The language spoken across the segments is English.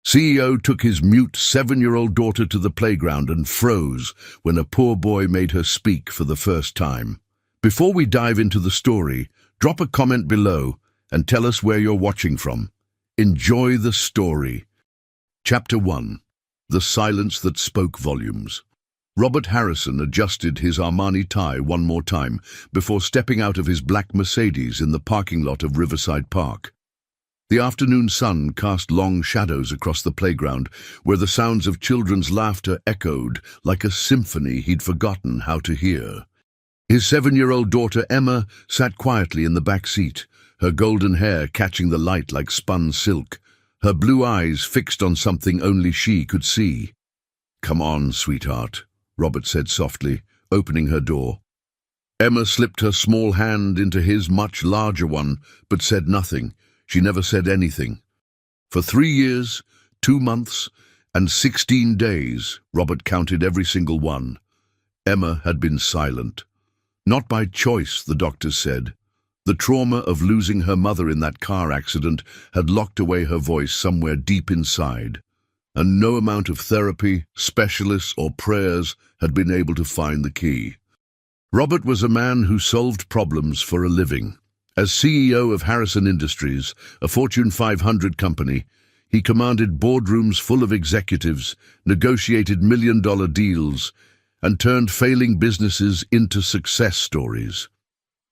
CEO took his mute 7-year-old daughter to the playground and froze when a poor boy made her speak for the first time. Before we dive into the story, drop a comment below and tell us where you're watching from. Enjoy the story. Chapter 1. The Silence That Spoke Volumes. Robert Harrison adjusted his Armani tie one more time before stepping out of his black Mercedes in the parking lot of Riverside Park. The afternoon sun cast long shadows across the playground, where the sounds of children's laughter echoed like a symphony he'd forgotten how to hear. His 7-year-old daughter Emma sat quietly in the back seat, her golden hair catching the light like spun silk, her blue eyes fixed on something only she could see. "Come on, sweetheart," Robert said softly, opening her door. Emma slipped her small hand into his much larger one, but said nothing. She never said anything. For 3 years, 2 months, and 16 days, Robert counted every single one, Emma had been silent. Not by choice, the doctors said. The trauma of losing her mother in that car accident had locked away her voice somewhere deep inside, and no amount of therapy, specialists, or prayers had been able to find the key. Robert was a man who solved problems for a living. As CEO of Harrison Industries, a Fortune 500 company, he commanded boardrooms full of executives, negotiated million-dollar deals, and turned failing businesses into success stories.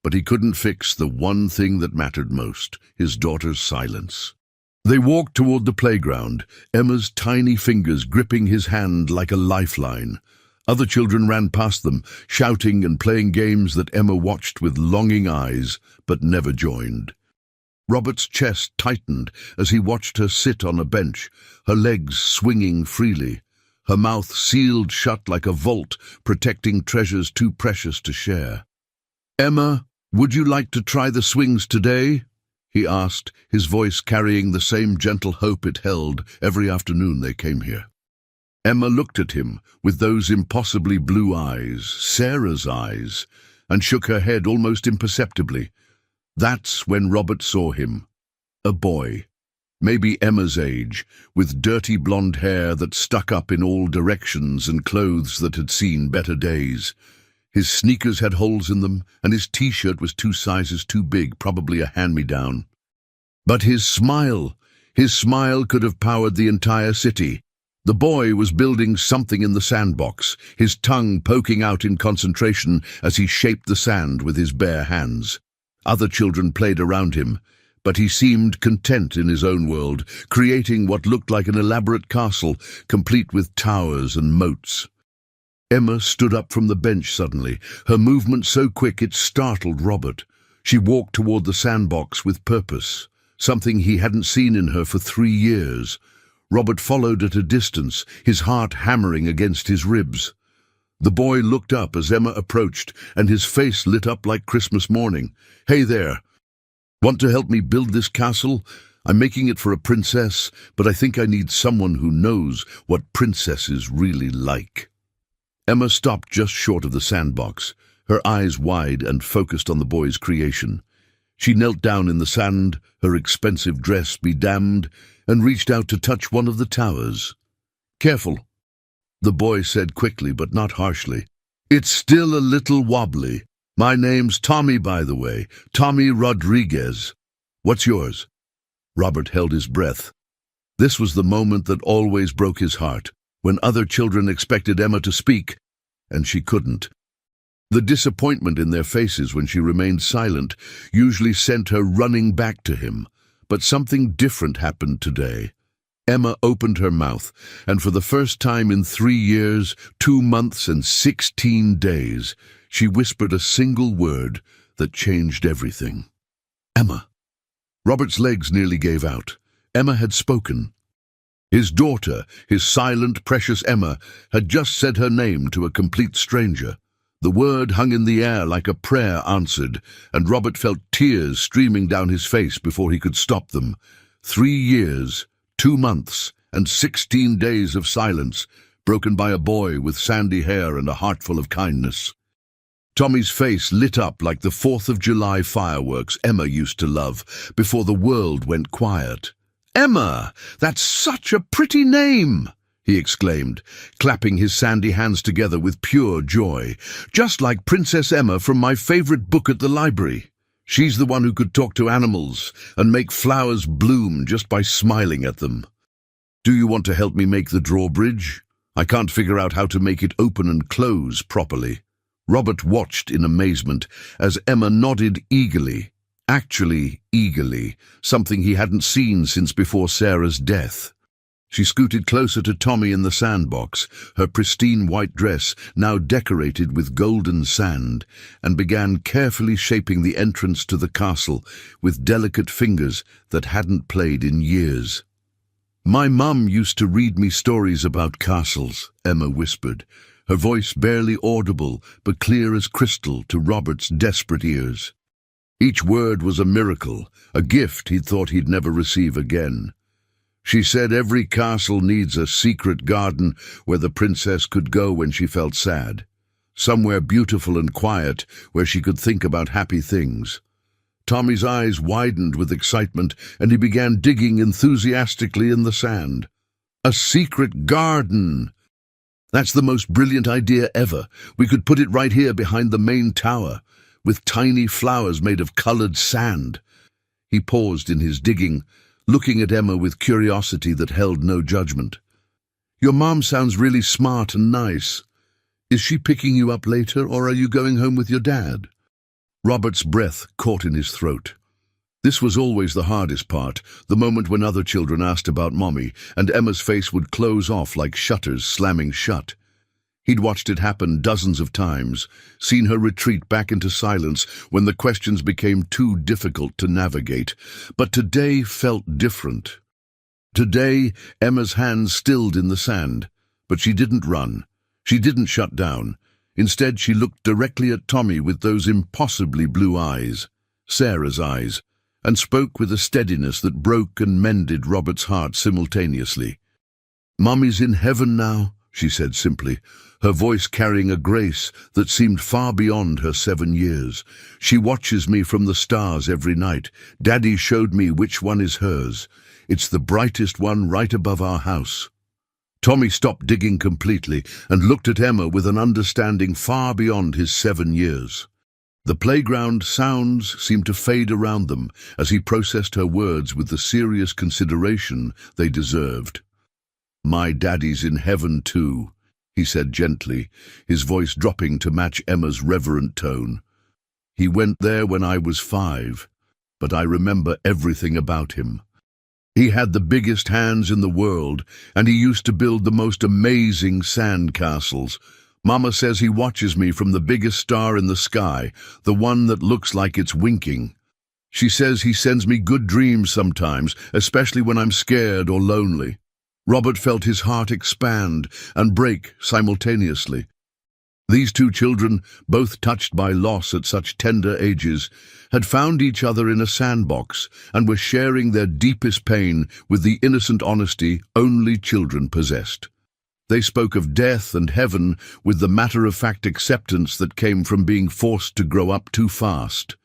But he couldn't fix the one thing that mattered most, his daughter's silence. They walked toward the playground, Emma's tiny fingers gripping his hand like a lifeline. Other children ran past them, shouting and playing games that Emma watched with longing eyes, but never joined. Robert's chest tightened as he watched her sit on a bench, her legs swinging freely, her mouth sealed shut like a vault, protecting treasures too precious to share. "Emma, would you like to try the swings today?" he asked, his voice carrying the same gentle hope it held every afternoon they came here. Emma looked at him with those impossibly blue eyes, Sarah's eyes, and shook her head almost imperceptibly. That's when Robert saw him. A boy, maybe Emma's age, with dirty blonde hair that stuck up in all directions and clothes that had seen better days. His sneakers had holes in them, and his t-shirt was 2 sizes too big, probably a hand-me-down. But his smile could have powered the entire city. The boy was building something in the sandbox, his tongue poking out in concentration as he shaped the sand with his bare hands. Other children played around him, but he seemed content in his own world, creating what looked like an elaborate castle, complete with towers and moats. Emma stood up from the bench suddenly, her movement so quick it startled Robert. She walked toward the sandbox with purpose, something he hadn't seen in her for 3 years. Robert followed at a distance, his heart hammering against his ribs. The boy looked up as Emma approached, and his face lit up like Christmas morning. "Hey there. Want to help me build this castle? I'm making it for a princess, but I think I need someone who knows what princesses really like." Emma stopped just short of the sandbox, her eyes wide and focused on the boy's creation. She knelt down in the sand, her expensive dress be damned, and reached out to touch one of the towers. "Careful," the boy said quickly but not harshly. "It's still a little wobbly. My name's Tommy, by the way, Tommy Rodriguez. What's yours?" Robert held his breath. This was the moment that always broke his heart, when other children expected Emma to speak, and she couldn't. The disappointment in their faces when she remained silent usually sent her running back to him. But something different happened today. Emma opened her mouth, and for the first time in 3 years, 2 months, and 16 days, she whispered a single word that changed everything. "Emma." Robert's legs nearly gave out. Emma had spoken. His daughter, his silent, precious Emma, had just said her name to a complete stranger. The word hung in the air like a prayer answered, and Robert felt tears streaming down his face before he could stop them. 3 years, 2 months, and 16 days of silence, broken by a boy with sandy hair and a heart full of kindness. Tommy's face lit up like the 4th of July fireworks Emma used to love before the world went quiet. "Emma! That's such a pretty name!" he exclaimed, clapping his sandy hands together with pure joy. "Just like Princess Emma from my favorite book at the library. She's the one who could talk to animals and make flowers bloom just by smiling at them. Do you want to help me make the drawbridge? I can't figure out how to make it open and close properly." Robert watched in amazement as Emma nodded eagerly, actually eagerly, something he hadn't seen since before Sarah's death. She scooted closer to Tommy in the sandbox, her pristine white dress now decorated with golden sand, and began carefully shaping the entrance to the castle with delicate fingers that hadn't played in years. "My mum used to read me stories about castles," Emma whispered, her voice barely audible but clear as crystal to Robert's desperate ears. Each word was a miracle, a gift he'd thought he'd never receive again. She said every castle needs a secret garden where the princess could go when she felt sad. Somewhere beautiful and quiet where she could think about happy things. Tommy's eyes widened with excitement and he began digging enthusiastically in the sand. "A secret garden! That's the most brilliant idea ever. We could put it right here behind the main tower, with tiny flowers made of colored sand." He paused in his digging, looking at Emma with curiosity that held no judgment. "Your mom sounds really smart and nice. Is she picking you up later, or are you going home with your dad?" Robert's breath caught in his throat. This was always the hardest part, the moment when other children asked about Mommy, and Emma's face would close off like shutters slamming shut. He'd watched it happen dozens of times, seen her retreat back into silence when the questions became too difficult to navigate. But today felt different. Today, Emma's hands stilled in the sand, but she didn't run. She didn't shut down. Instead, she looked directly at Tommy with those impossibly blue eyes, Sarah's eyes, and spoke with a steadiness that broke and mended Robert's heart simultaneously. "Mommy's in heaven now," she said simply, her voice carrying a grace that seemed far beyond her 7 years. "She watches me from the stars every night. Daddy showed me which one is hers. It's the brightest one right above our house." Tommy stopped digging completely and looked at Emma with an understanding far beyond his 7 years. The playground sounds seemed to fade around them as he processed her words with the serious consideration they deserved. "My daddy's in heaven too," he said gently, his voice dropping to match Emma's reverent tone. "He went there when I was 5, but I remember everything about him. He had the biggest hands in the world, and he used to build the most amazing sand castles. Mama says he watches me from the biggest star in the sky, the one that looks like it's winking. She says he sends me good dreams sometimes, especially when I'm scared or lonely." Robert felt his heart expand and break simultaneously. These two children, both touched by loss at such tender ages, had found each other in a sandbox and were sharing their deepest pain with the innocent honesty only children possessed. They spoke of death and heaven with the matter-of-fact acceptance that came from being forced to grow up too fast.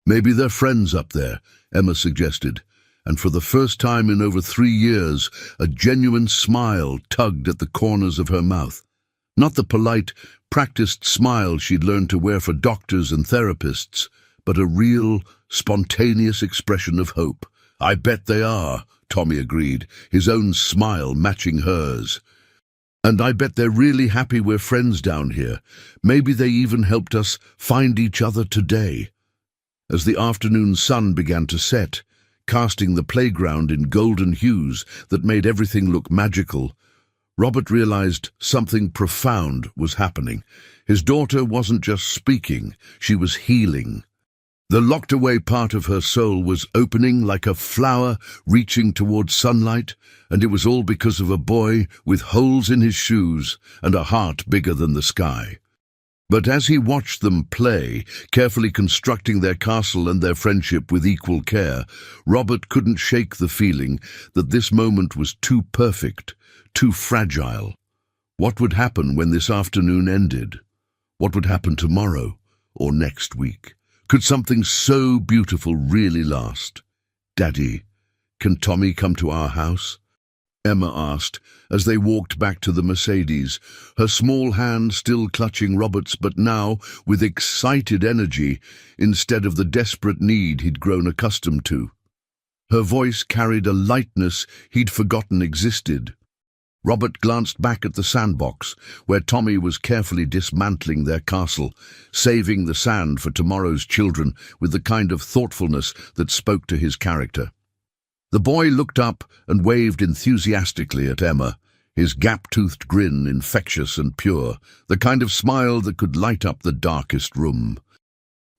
"Maybe they're friends up there," Emma suggested, and for the first time in over 3 years, a genuine smile tugged at the corners of her mouth. Not the polite, practiced smile she'd learned to wear for doctors and therapists, but a real, spontaneous expression of hope. "I bet they are," Tommy agreed, his own smile matching hers. "And I bet they're really happy we're friends down here. Maybe they even helped us find each other today." As the afternoon sun began to set, casting the playground in golden hues that made everything look magical, Robert realized something profound was happening. His daughter wasn't just speaking, she was healing. The locked-away part of her soul was opening like a flower reaching towards sunlight, and it was all because of a boy with holes in his shoes and a heart bigger than the sky. But as he watched them play, carefully constructing their castle and their friendship with equal care, Robert couldn't shake the feeling that this moment was too perfect, too fragile. What would happen when this afternoon ended? What would happen tomorrow or next week? Could something so beautiful really last? "Daddy, "Can Tommy come to our house?" Emma asked as they walked back to the Mercedes, her small hand still clutching Robert's, but now with excited energy instead of the desperate need he'd grown accustomed to. Her voice carried a lightness he'd forgotten existed. Robert glanced back at the sandbox, where Tommy was carefully dismantling their castle, saving the sand for tomorrow's children with the kind of thoughtfulness that spoke to his character. The boy looked up and waved enthusiastically at Emma, his gap-toothed grin infectious and pure, the kind of smile that could light up the darkest room.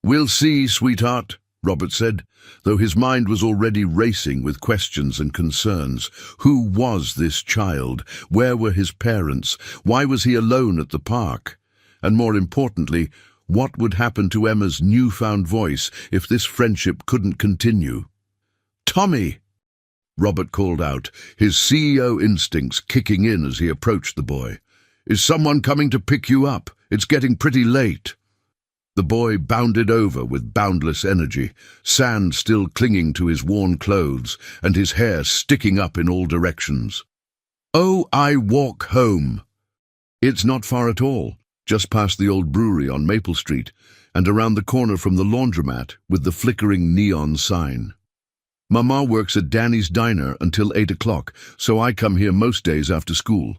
"We'll see, sweetheart," Robert said, though his mind was already racing with questions and concerns. Who was this child? Where were his parents? Why was he alone at the park? And more importantly, what would happen to Emma's newfound voice if this friendship couldn't continue? "Tommy!" Robert called out, his CEO instincts kicking in as he approached the boy. "Is someone coming to pick you up? It's getting pretty late." The boy bounded over with boundless energy, sand still clinging to his worn clothes and his hair sticking up in all directions. "Oh, I walk home." "It's not far at all, just past the old brewery on Maple Street and around the corner from the laundromat with the flickering neon sign. Mama works at Danny's Diner until 8 o'clock, so I come here most days after school.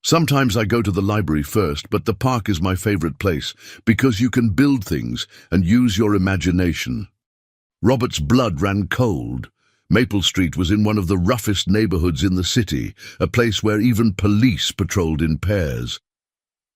Sometimes I go to the library first, but the park is my favorite place because you can build things and use your imagination." Robert's blood ran cold. Maple Street was in one of the roughest neighborhoods in the city, a place where even police patrolled in pairs.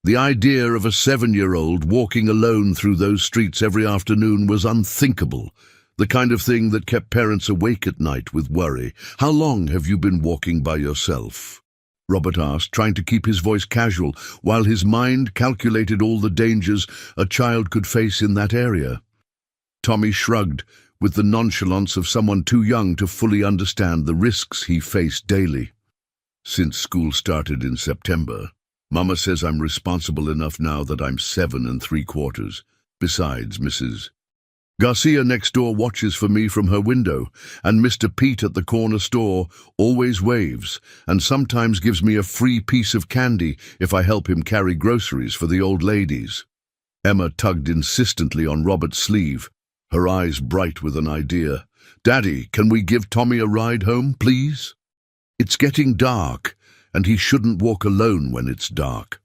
The idea of a 7-year-old walking alone through those streets every afternoon was unthinkable, the kind of thing that kept parents awake at night with worry. "How long have you been walking by yourself?" Robert asked, trying to keep his voice casual, while his mind calculated all the dangers a child could face in that area. Tommy shrugged, with the nonchalance of someone too young to fully understand the risks he faced daily. "Since school started in September. Mama says I'm responsible enough now that I'm 7 3/4. Besides, Mrs. Garcia next door watches for me from her window, and Mr. Pete at the corner store always waves and sometimes gives me a free piece of candy if I help him carry groceries for the old ladies." Emma tugged insistently on Robert's sleeve, her eyes bright with an idea. "Daddy, can we give Tommy a ride home, please? It's getting dark, and he shouldn't walk alone when it's dark."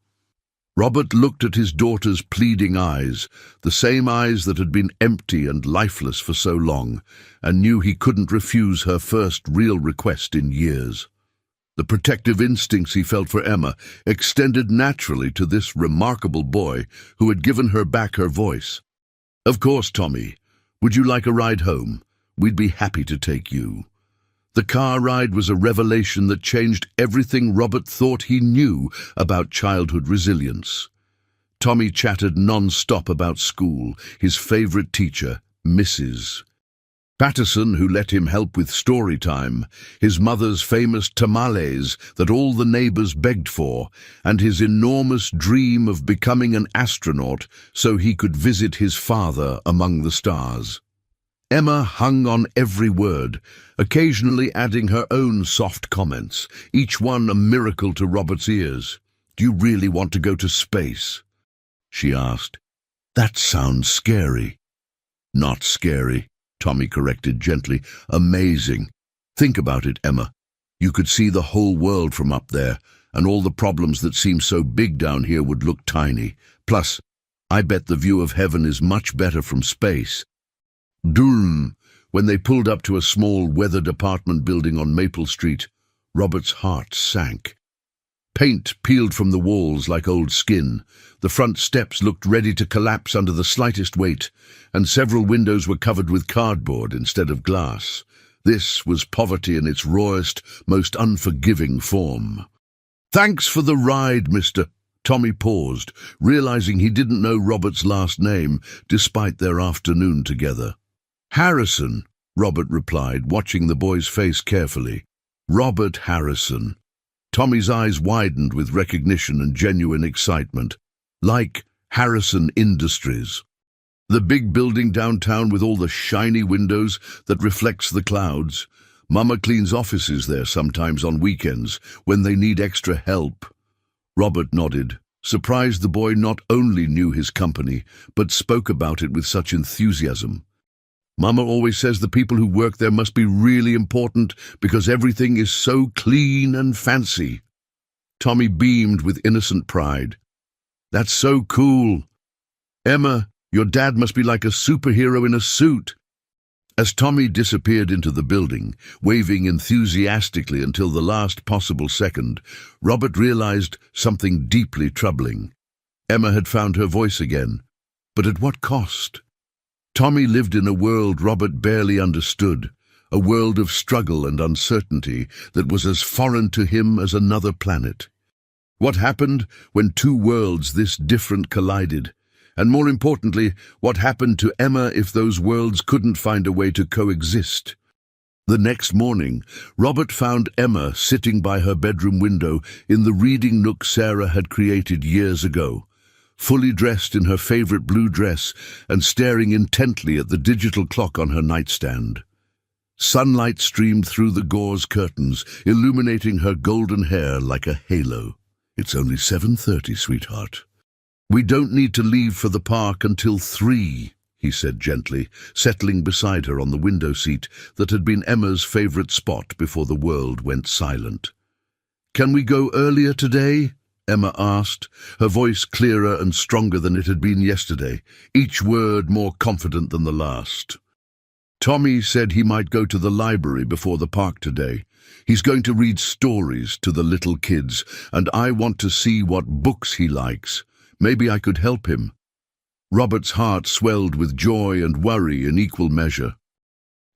Robert looked at his daughter's pleading eyes, the same eyes that had been empty and lifeless for so long, and knew he couldn't refuse her first real request in years. The protective instincts he felt for Emma extended naturally to this remarkable boy who had given her back her voice. "Of course, Tommy. Would you like a ride home? We'd be happy to take you." The car ride was a revelation that changed everything Robert thought he knew about childhood resilience. Tommy chattered non-stop about school, his favorite teacher, Mrs. Patterson, who let him help with story time, his mother's famous tamales that all the neighbors begged for, and his enormous dream of becoming an astronaut so he could visit his father among the stars. Emma hung on every word, occasionally adding her own soft comments, each one a miracle to Robert's ears. "Do you really want to go to space?" she asked. "That sounds scary." "Not scary," Tommy corrected gently. "Amazing. Think about it, Emma. You could see the whole world from up there, and all the problems that seem so big down here would look tiny. Plus, I bet the view of heaven is much better from space." Doom! When they pulled up to a small weathered apartment building on Maple Street, Robert's heart sank. Paint peeled from the walls like old skin. The front steps looked ready to collapse under the slightest weight, and several windows were covered with cardboard instead of glass. This was poverty in its rawest, most unforgiving form. "Thanks for the ride, Mr." Tommy paused, realizing he didn't know Robert's last name, despite their afternoon together. "Harrison," Robert replied, watching the boy's face carefully. "Robert Harrison." Tommy's eyes widened with recognition and genuine excitement. "Like Harrison Industries. The big building downtown with all the shiny windows that reflects the clouds. Mama cleans offices there sometimes on weekends when they need extra help. Robert nodded, surprised the boy not only knew his company, but spoke about it with such enthusiasm. Mama always says the people who work there must be really important because everything is so clean and fancy. Tommy beamed with innocent pride. That's so cool. Emma, your dad must be like a superhero in a suit. As Tommy disappeared into the building, waving enthusiastically until the last possible second, Robert realized something deeply troubling. Emma had found her voice again, but at what cost? Tommy lived in a world Robert barely understood, a world of struggle and uncertainty that was as foreign to him as another planet. What happened when two worlds this different collided? And more importantly, what happened to Emma if those worlds couldn't find a way to coexist? The next morning, Robert found Emma sitting by her bedroom window in the reading nook Sarah had created years ago, fully dressed in her favorite blue dress and staring intently at the digital clock on her nightstand. Sunlight streamed through the gauze curtains, illuminating her golden hair like a halo. It's only 7:30, sweetheart. We don't need to leave for the park until 3, he said gently, settling beside her on the window seat that had been Emma's favorite spot before the world went silent. Can we go earlier today? Emma asked, her voice clearer and stronger than it had been yesterday, each word more confident than the last. Tommy said he might go to the library before the park today. He's going to read stories to the little kids, and I want to see what books he likes. Maybe I could help him. Robert's heart swelled with joy and worry in equal measure.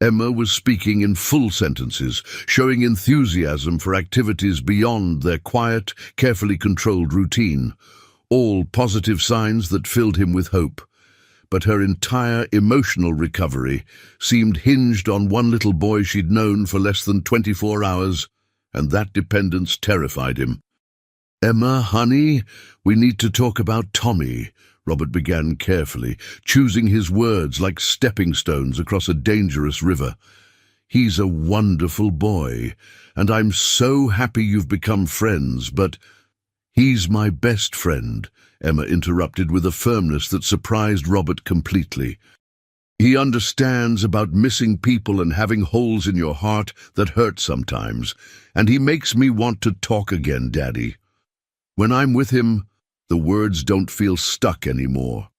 Emma was speaking in full sentences, showing enthusiasm for activities beyond their quiet, carefully controlled routine, all positive signs that filled him with hope. But her entire emotional recovery seemed hinged on one little boy she'd known for less than 24 hours, and that dependence terrified him. Emma, honey, we need to talk about Tommy, Robert began carefully, choosing his words like stepping stones across a dangerous river. He's a wonderful boy, and I'm so happy you've become friends, but he's my best friend, Emma interrupted with a firmness that surprised Robert completely. He understands about missing people and having holes in your heart that hurt sometimes, and he makes me want to talk again, Daddy. When I'm with him, the words don't feel stuck anymore.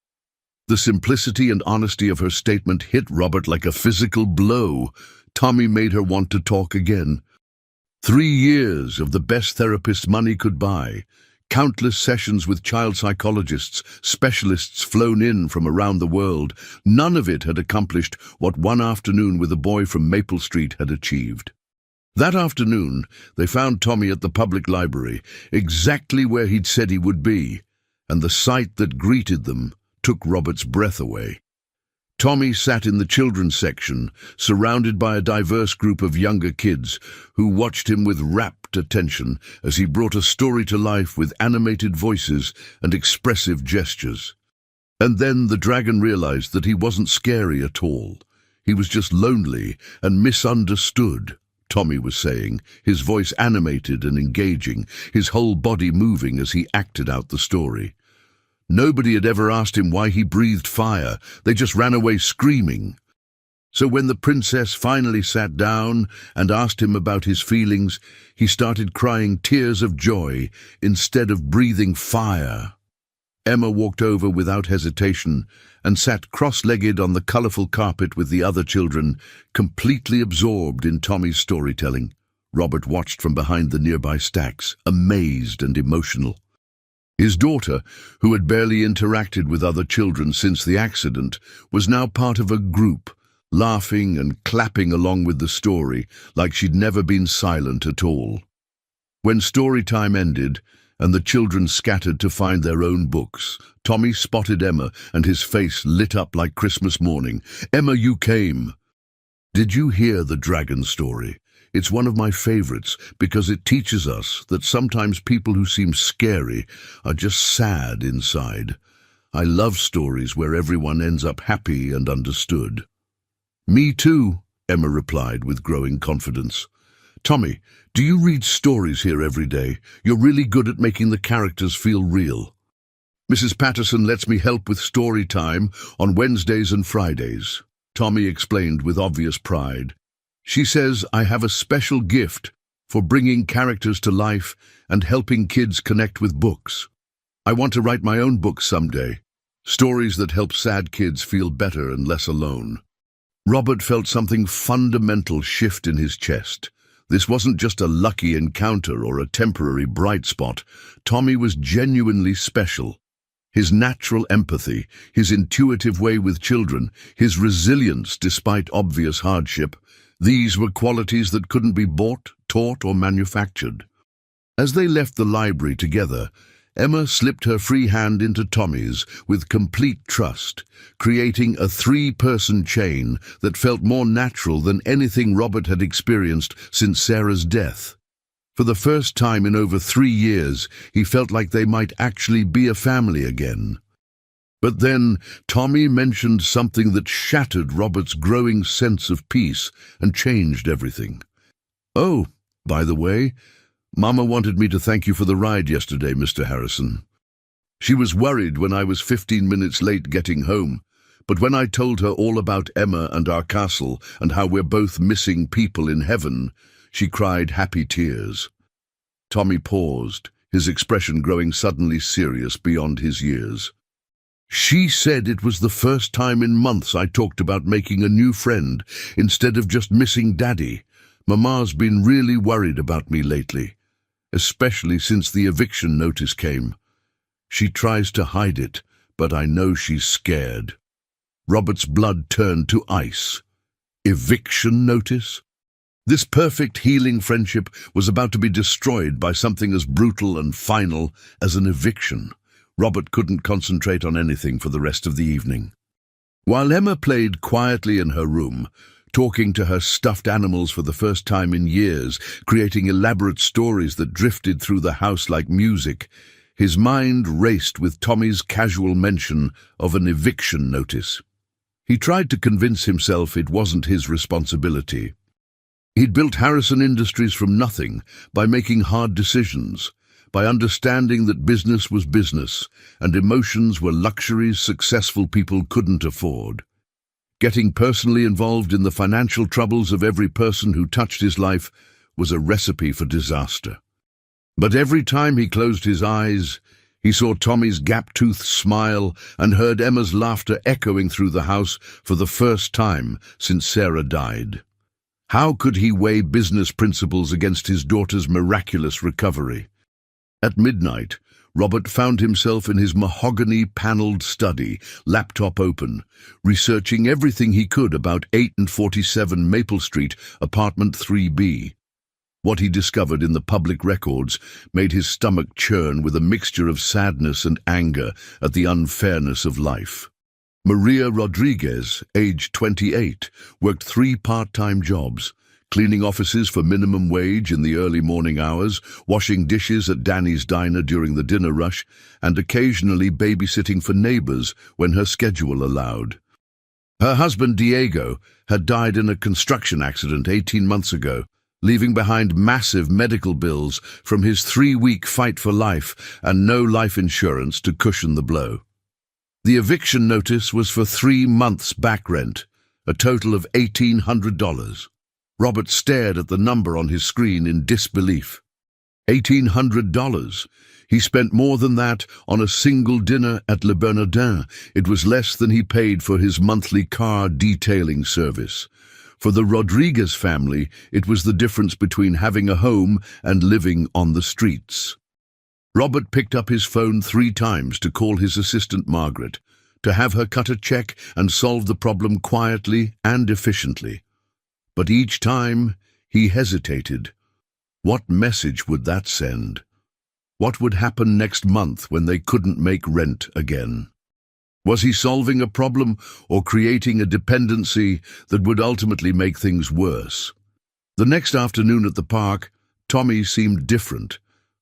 The simplicity and honesty of her statement hit Robert like a physical blow. Tommy made her want to talk again. 3 years of the best therapist money could buy, countless sessions with child psychologists, specialists flown in from around the world. None of it had accomplished what one afternoon with a boy from Maple Street had achieved. That afternoon, they found Tommy at the public library, exactly where he'd said he would be, and the sight that greeted them took Robert's breath away. Tommy sat in the children's section, surrounded by a diverse group of younger kids who watched him with rapt attention as he brought a story to life with animated voices and expressive gestures. And then the dragon realized that he wasn't scary at all. He was just lonely and misunderstood. Tommy was saying, his voice animated and engaging, his whole body moving as he acted out the story. Nobody had ever asked him why he breathed fire. They just ran away screaming. So when the princess finally sat down and asked him about his feelings, he started crying tears of joy instead of breathing fire. Emma walked over without hesitation and sat cross-legged on the colorful carpet with the other children, completely absorbed in Tommy's storytelling. Robert watched from behind the nearby stacks, amazed and emotional. His daughter, who had barely interacted with other children since the accident, was now part of a group, laughing and clapping along with the story like she'd never been silent at all. When story time ended, and the children scattered to find their own books, Tommy spotted Emma, and his face lit up like Christmas morning. "Emma, you came. Did you hear the dragon story? It's one of my favorites because it teaches us that sometimes people who seem scary are just sad inside. I love stories where everyone ends up happy and understood." "Me too," Emma replied with growing confidence. "Tommy, do you read stories here every day? You're really good at making the characters feel real." "Mrs. Patterson lets me help with story time on Wednesdays and Fridays," Tommy explained with obvious pride. "She says I have a special gift for bringing characters to life and helping kids connect with books. I want to write my own books someday, stories that help sad kids feel better and less alone." Robert felt something fundamental shift in his chest. This wasn't just a lucky encounter or a temporary bright spot. Tommy was genuinely special. His natural empathy, his intuitive way with children, his resilience despite obvious hardship, these were qualities that couldn't be bought, taught, or manufactured. As they left the library together, Emma slipped her free hand into Tommy's with complete trust, creating a three-person chain that felt more natural than anything Robert had experienced since Sarah's death. For the first time in over 3 years, he felt like they might actually be a family again. But then Tommy mentioned something that shattered Robert's growing sense of peace and changed everything. "Oh, by the way, Mama wanted me to thank you for the ride yesterday, Mr. Harrison. She was worried when I was 15 minutes late getting home, but when I told her all about Emma and our castle and how we're both missing people in heaven, she cried happy tears." Tommy paused, his expression growing suddenly serious beyond his years. "She said it was the first time in months I talked about making a new friend instead of just missing Daddy. Mama's been really worried about me lately, especially since the eviction notice came. She tries to hide it, but I know she's scared." Robert's blood turned to ice. Eviction notice? This perfect healing friendship was about to be destroyed by something as brutal and final as an eviction. Robert couldn't concentrate on anything for the rest of the evening. While Emma played quietly in her room, talking to her stuffed animals for the first time in years, creating elaborate stories that drifted through the house like music, his mind raced with Tommy's casual mention of an eviction notice. He tried to convince himself it wasn't his responsibility. He'd built Harrison Industries from nothing by making hard decisions, by understanding that business was business and emotions were luxuries successful people couldn't afford. Getting personally involved in the financial troubles of every person who touched his life was a recipe for disaster. But every time he closed his eyes, he saw Tommy's gap-toothed smile and heard Emma's laughter echoing through the house for the first time since Sarah died. How could he weigh business principles against his daughter's miraculous recovery? At midnight, Robert found himself in his mahogany-paneled study, laptop open, researching everything he could about 8 and 47 Maple Street, apartment 3B. What he discovered in the public records made his stomach churn with a mixture of sadness and anger at the unfairness of life. Maria Rodriguez, age 28, worked 3 part-time jobs, cleaning offices for minimum wage in the early morning hours, washing dishes at Danny's diner during the dinner rush, and occasionally babysitting for neighbors when her schedule allowed. Her husband, Diego, had died in a construction accident 18 months ago, leaving behind massive medical bills from his 3-week fight for life and no life insurance to cushion the blow. The eviction notice was for 3 months' back rent, a total of $1,800. Robert stared at the number on his screen in disbelief. $1,800. He spent more than that on a single dinner at Le Bernardin. It was less than he paid for his monthly car detailing service. For the Rodriguez family, it was the difference between having a home and living on the streets. Robert picked up his phone 3 times to call his assistant Margaret, to have her cut a check and solve the problem quietly and efficiently. But each time, he hesitated. What message would that send? What would happen next month when they couldn't make rent again? Was he solving a problem or creating a dependency that would ultimately make things worse? The next afternoon at the park, Tommy seemed different,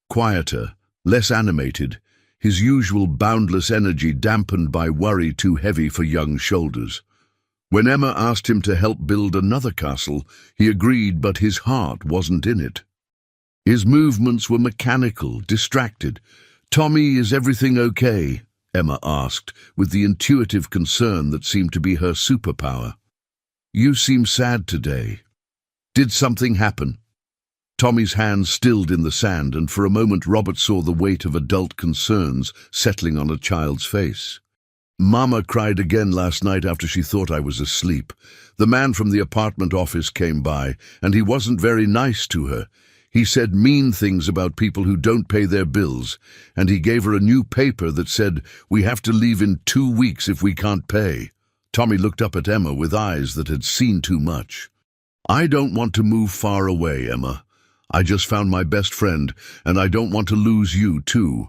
quieter, less animated, his usual boundless energy dampened by worry too heavy for young shoulders. When Emma asked him to help build another castle, he agreed, but his heart wasn't in it. His movements were mechanical, distracted. "Tommy, is everything okay?" Emma asked, with the intuitive concern that seemed to be her superpower. "You seem sad today. Did something happen?" Tommy's hands stilled in the sand, and for a moment Robert saw the weight of adult concerns settling on a child's face. "Mama cried again last night after she thought I was asleep. The man from the apartment office came by, and he wasn't very nice to her. He said mean things about people who don't pay their bills, and he gave her a new paper that said, 'We have to leave in 2 weeks if we can't pay.'" Tommy looked up at Emma with eyes that had seen too much. "I don't want to move far away, Emma. I just found my best friend, and I don't want to lose you, too."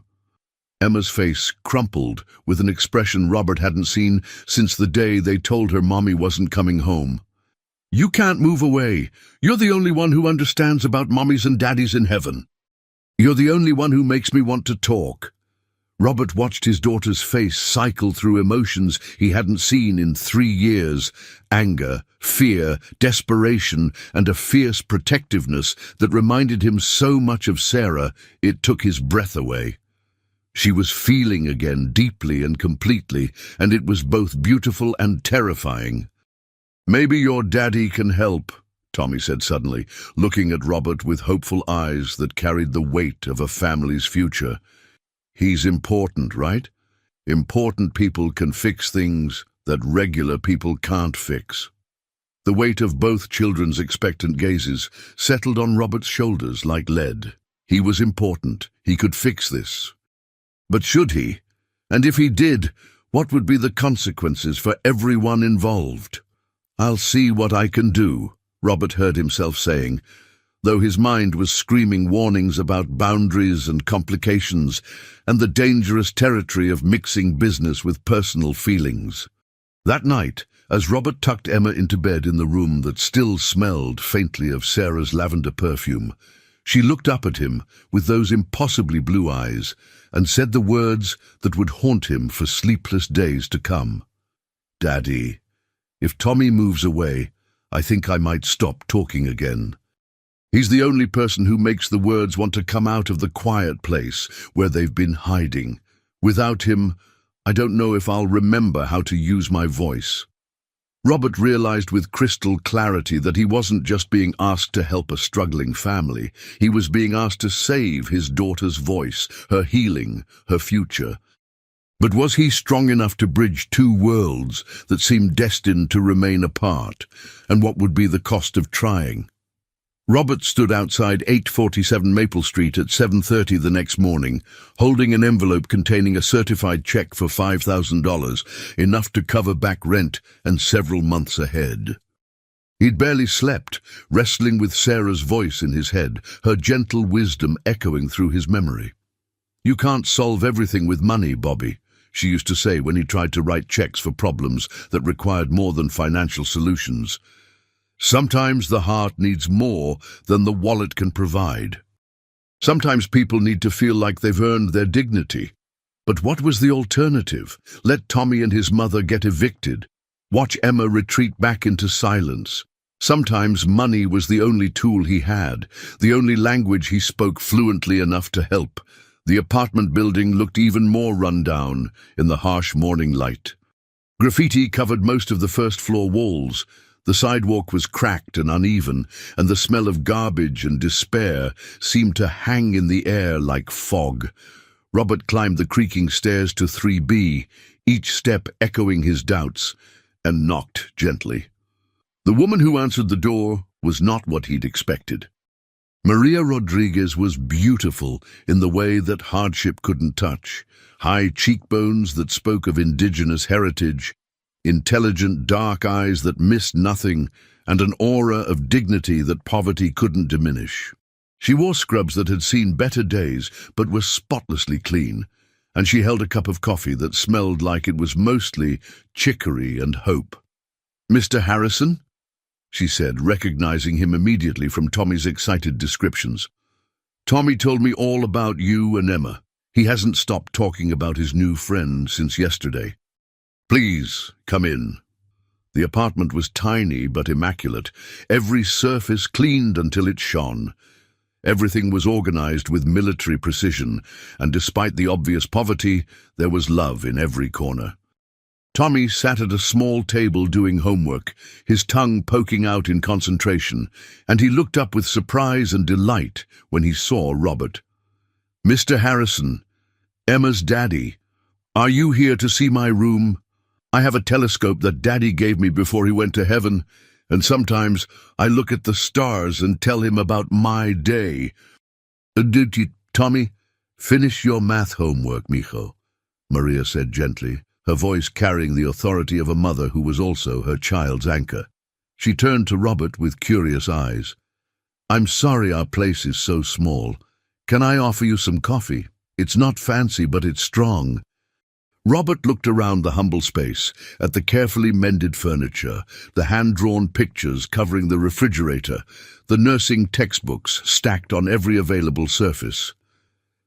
Emma's face crumpled with an expression Robert hadn't seen since the day they told her Mommy wasn't coming home. "You can't move away. You're the only one who understands about mommies and daddies in heaven. You're the only one who makes me want to talk." Robert watched his daughter's face cycle through emotions he hadn't seen in 3 years: anger, fear, desperation, and a fierce protectiveness that reminded him so much of Sarah it took his breath away. She was feeling again, deeply and completely, and it was both beautiful and terrifying. "Maybe your daddy can help," Tommy said suddenly, looking at Robert with hopeful eyes that carried the weight of a family's future. "He's important, right? Important people can fix things that regular people can't fix." The weight of both children's expectant gazes settled on Robert's shoulders like lead. He was important. He could fix this. But should he? And if he did, what would be the consequences for everyone involved? "I'll see what I can do," Robert heard himself saying, though his mind was screaming warnings about boundaries and complications and the dangerous territory of mixing business with personal feelings. That night, as Robert tucked Emma into bed in the room that still smelled faintly of Sarah's lavender perfume, she looked up at him with those impossibly blue eyes and said the words that would haunt him for sleepless days to come. "Daddy, if Tommy moves away, I think I might stop talking again. He's the only person who makes the words want to come out of the quiet place where they've been hiding. Without him, I don't know if I'll remember how to use my voice." Robert realized with crystal clarity that he wasn't just being asked to help a struggling family. He was being asked to save his daughter's voice, her healing, her future. But was he strong enough to bridge 2 worlds that seemed destined to remain apart? And what would be the cost of trying? Robert stood outside 847 Maple Street at 7:30 the next morning, holding an envelope containing a certified check for $5,000, enough to cover back rent and several months ahead. He'd barely slept, wrestling with Sarah's voice in his head, her gentle wisdom echoing through his memory. "You can't solve everything with money, Bobby," she used to say when he tried to write checks for problems that required more than financial solutions. "Sometimes the heart needs more than the wallet can provide. Sometimes people need to feel like they've earned their dignity." But what was the alternative? Let Tommy and his mother get evicted? Watch Emma retreat back into silence? Sometimes money was the only tool he had, the only language he spoke fluently enough to help. The apartment building looked even more run down in the harsh morning light. Graffiti covered most of the first-floor walls. The sidewalk was cracked and uneven, and the smell of garbage and despair seemed to hang in the air like fog. Robert climbed the creaking stairs to 3B, each step echoing his doubts, and knocked gently. The woman who answered the door was not what he'd expected. Maria Rodriguez was beautiful in the way that hardship couldn't touch. High cheekbones that spoke of indigenous heritage, intelligent dark eyes that missed nothing, and an aura of dignity that poverty couldn't diminish. She wore scrubs that had seen better days but were spotlessly clean, and she held a cup of coffee that smelled like it was mostly chicory and hope. "Mr. Harrison?" she said, recognizing him immediately from Tommy's excited descriptions. "Tommy told me all about you and Emma. He hasn't stopped talking about his new friend since yesterday. Please, come in." The apartment was tiny but immaculate, every surface cleaned until it shone. Everything was organized with military precision, and despite the obvious poverty, there was love in every corner. Tommy sat at a small table doing homework, his tongue poking out in concentration, and he looked up with surprise and delight when he saw Robert. "Mr. Harrison, Emma's daddy, are you here to see my room? I have a telescope that Daddy gave me before he went to heaven, and sometimes I look at the stars and tell him about my day." Tommy, finish your math homework, mijo," Maria said gently, her voice carrying the authority of a mother who was also her child's anchor. She turned to Robert with curious eyes. "I'm sorry our place is so small. Can I offer you some coffee? It's not fancy, but it's strong." Robert looked around the humble space, at the carefully mended furniture, the hand-drawn pictures covering the refrigerator, the nursing textbooks stacked on every available surface.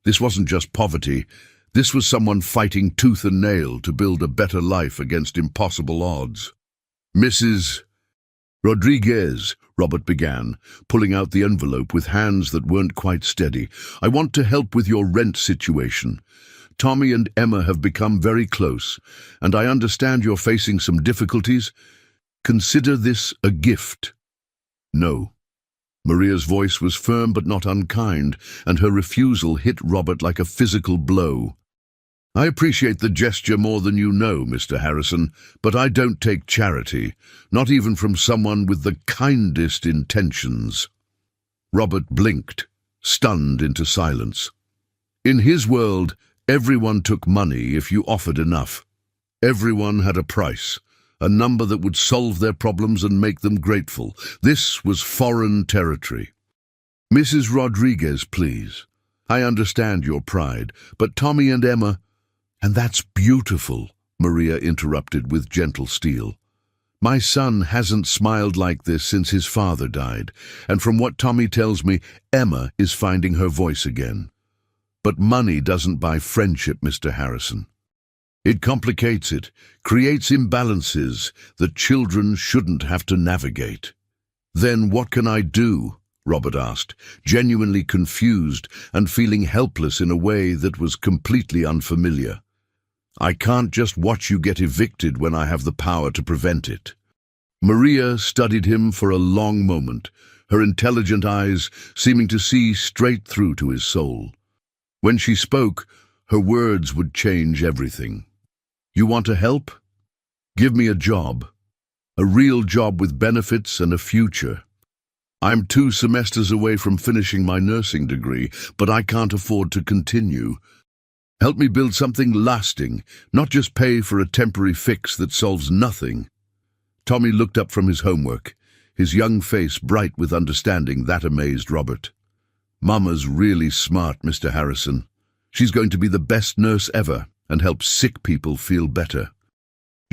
This wasn't just poverty. This was someone fighting tooth and nail to build a better life against impossible odds. "Mrs. Rodriguez," Robert began, pulling out the envelope with hands that weren't quite steady, "I want to help with your rent situation. Tommy and Emma have become very close, and I understand you're facing some difficulties. Consider this a gift." "No." Maria's voice was firm but not unkind, and her refusal hit Robert like a physical blow. "I appreciate the gesture more than you know, Mr. Harrison, but I don't take charity, not even from someone with the kindest intentions." Robert blinked, stunned into silence. In his world, everyone took money if you offered enough. Everyone had a price, a number that would solve their problems and make them grateful. This was foreign territory. "Mrs. Rodriguez, please. I understand your pride, but Tommy and Emma—" "And that's beautiful," Maria interrupted with gentle steel. "My son hasn't smiled like this since his father died, and from what Tommy tells me, Emma is finding her voice again. But money doesn't buy friendship, Mr. Harrison. It complicates it, creates imbalances that children shouldn't have to navigate." "Then what can I do?" Robert asked, genuinely confused and feeling helpless in a way that was completely unfamiliar. "I can't just watch you get evicted when I have the power to prevent it." Maria studied him for a long moment, her intelligent eyes seeming to see straight through to his soul. When she spoke, her words would change everything. "You want to help? Give me a job. A real job with benefits and a future. I'm 2 semesters away from finishing my nursing degree, but I can't afford to continue. Help me build something lasting, not just pay for a temporary fix that solves nothing." Tommy looked up from his homework, his young face bright with understanding that amazed Robert. "Mama's really smart, Mr. Harrison. She's going to be the best nurse ever and help sick people feel better.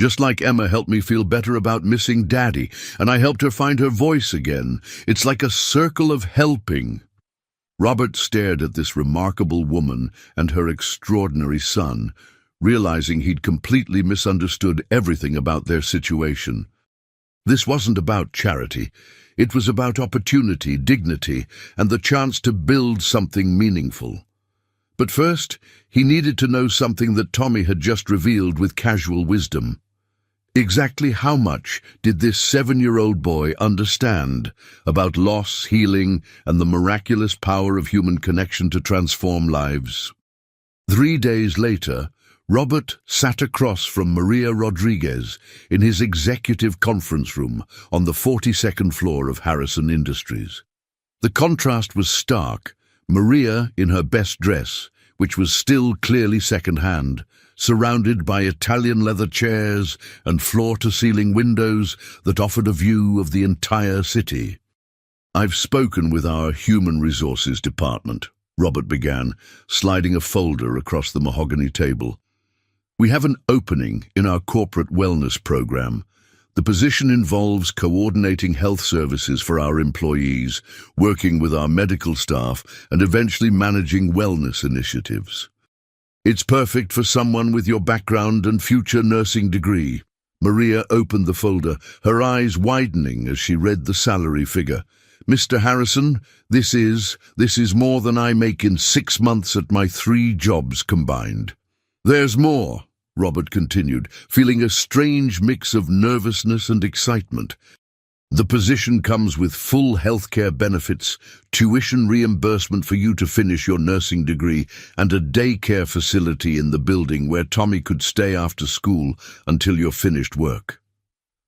Just like Emma helped me feel better about missing Daddy, and I helped her find her voice again. It's like a circle of helping." Robert stared at this remarkable woman and her extraordinary son, realizing he'd completely misunderstood everything about their situation. This wasn't about charity. It was about opportunity, dignity, and the chance to build something meaningful. But first, he needed to know something that Tommy had just revealed with casual wisdom. Exactly how much did this 7-year-old boy understand about loss, healing, and the miraculous power of human connection to transform lives? 3 days later, Robert sat across from Maria Rodriguez in his executive conference room on the 42nd floor of Harrison Industries. The contrast was stark. Maria in her best dress, which was still clearly second-hand, surrounded by Italian leather chairs and floor-to-ceiling windows that offered a view of the entire city. "I've spoken with our human resources department," Robert began, sliding a folder across the mahogany table. "We have an opening in our corporate wellness program. The position involves coordinating health services for our employees, working with our medical staff, and eventually managing wellness initiatives. It's perfect for someone with your background and future nursing degree. Maria opened the folder, her eyes widening as she read the salary figure. "Mr. Harrison, this is more than I make in 6 months at my 3 jobs combined." "There's more," Robert continued, feeling a strange mix of nervousness and excitement. "The position comes with full healthcare benefits, tuition reimbursement for you to finish your nursing degree, and a daycare facility in the building where Tommy could stay after school until you're finished work."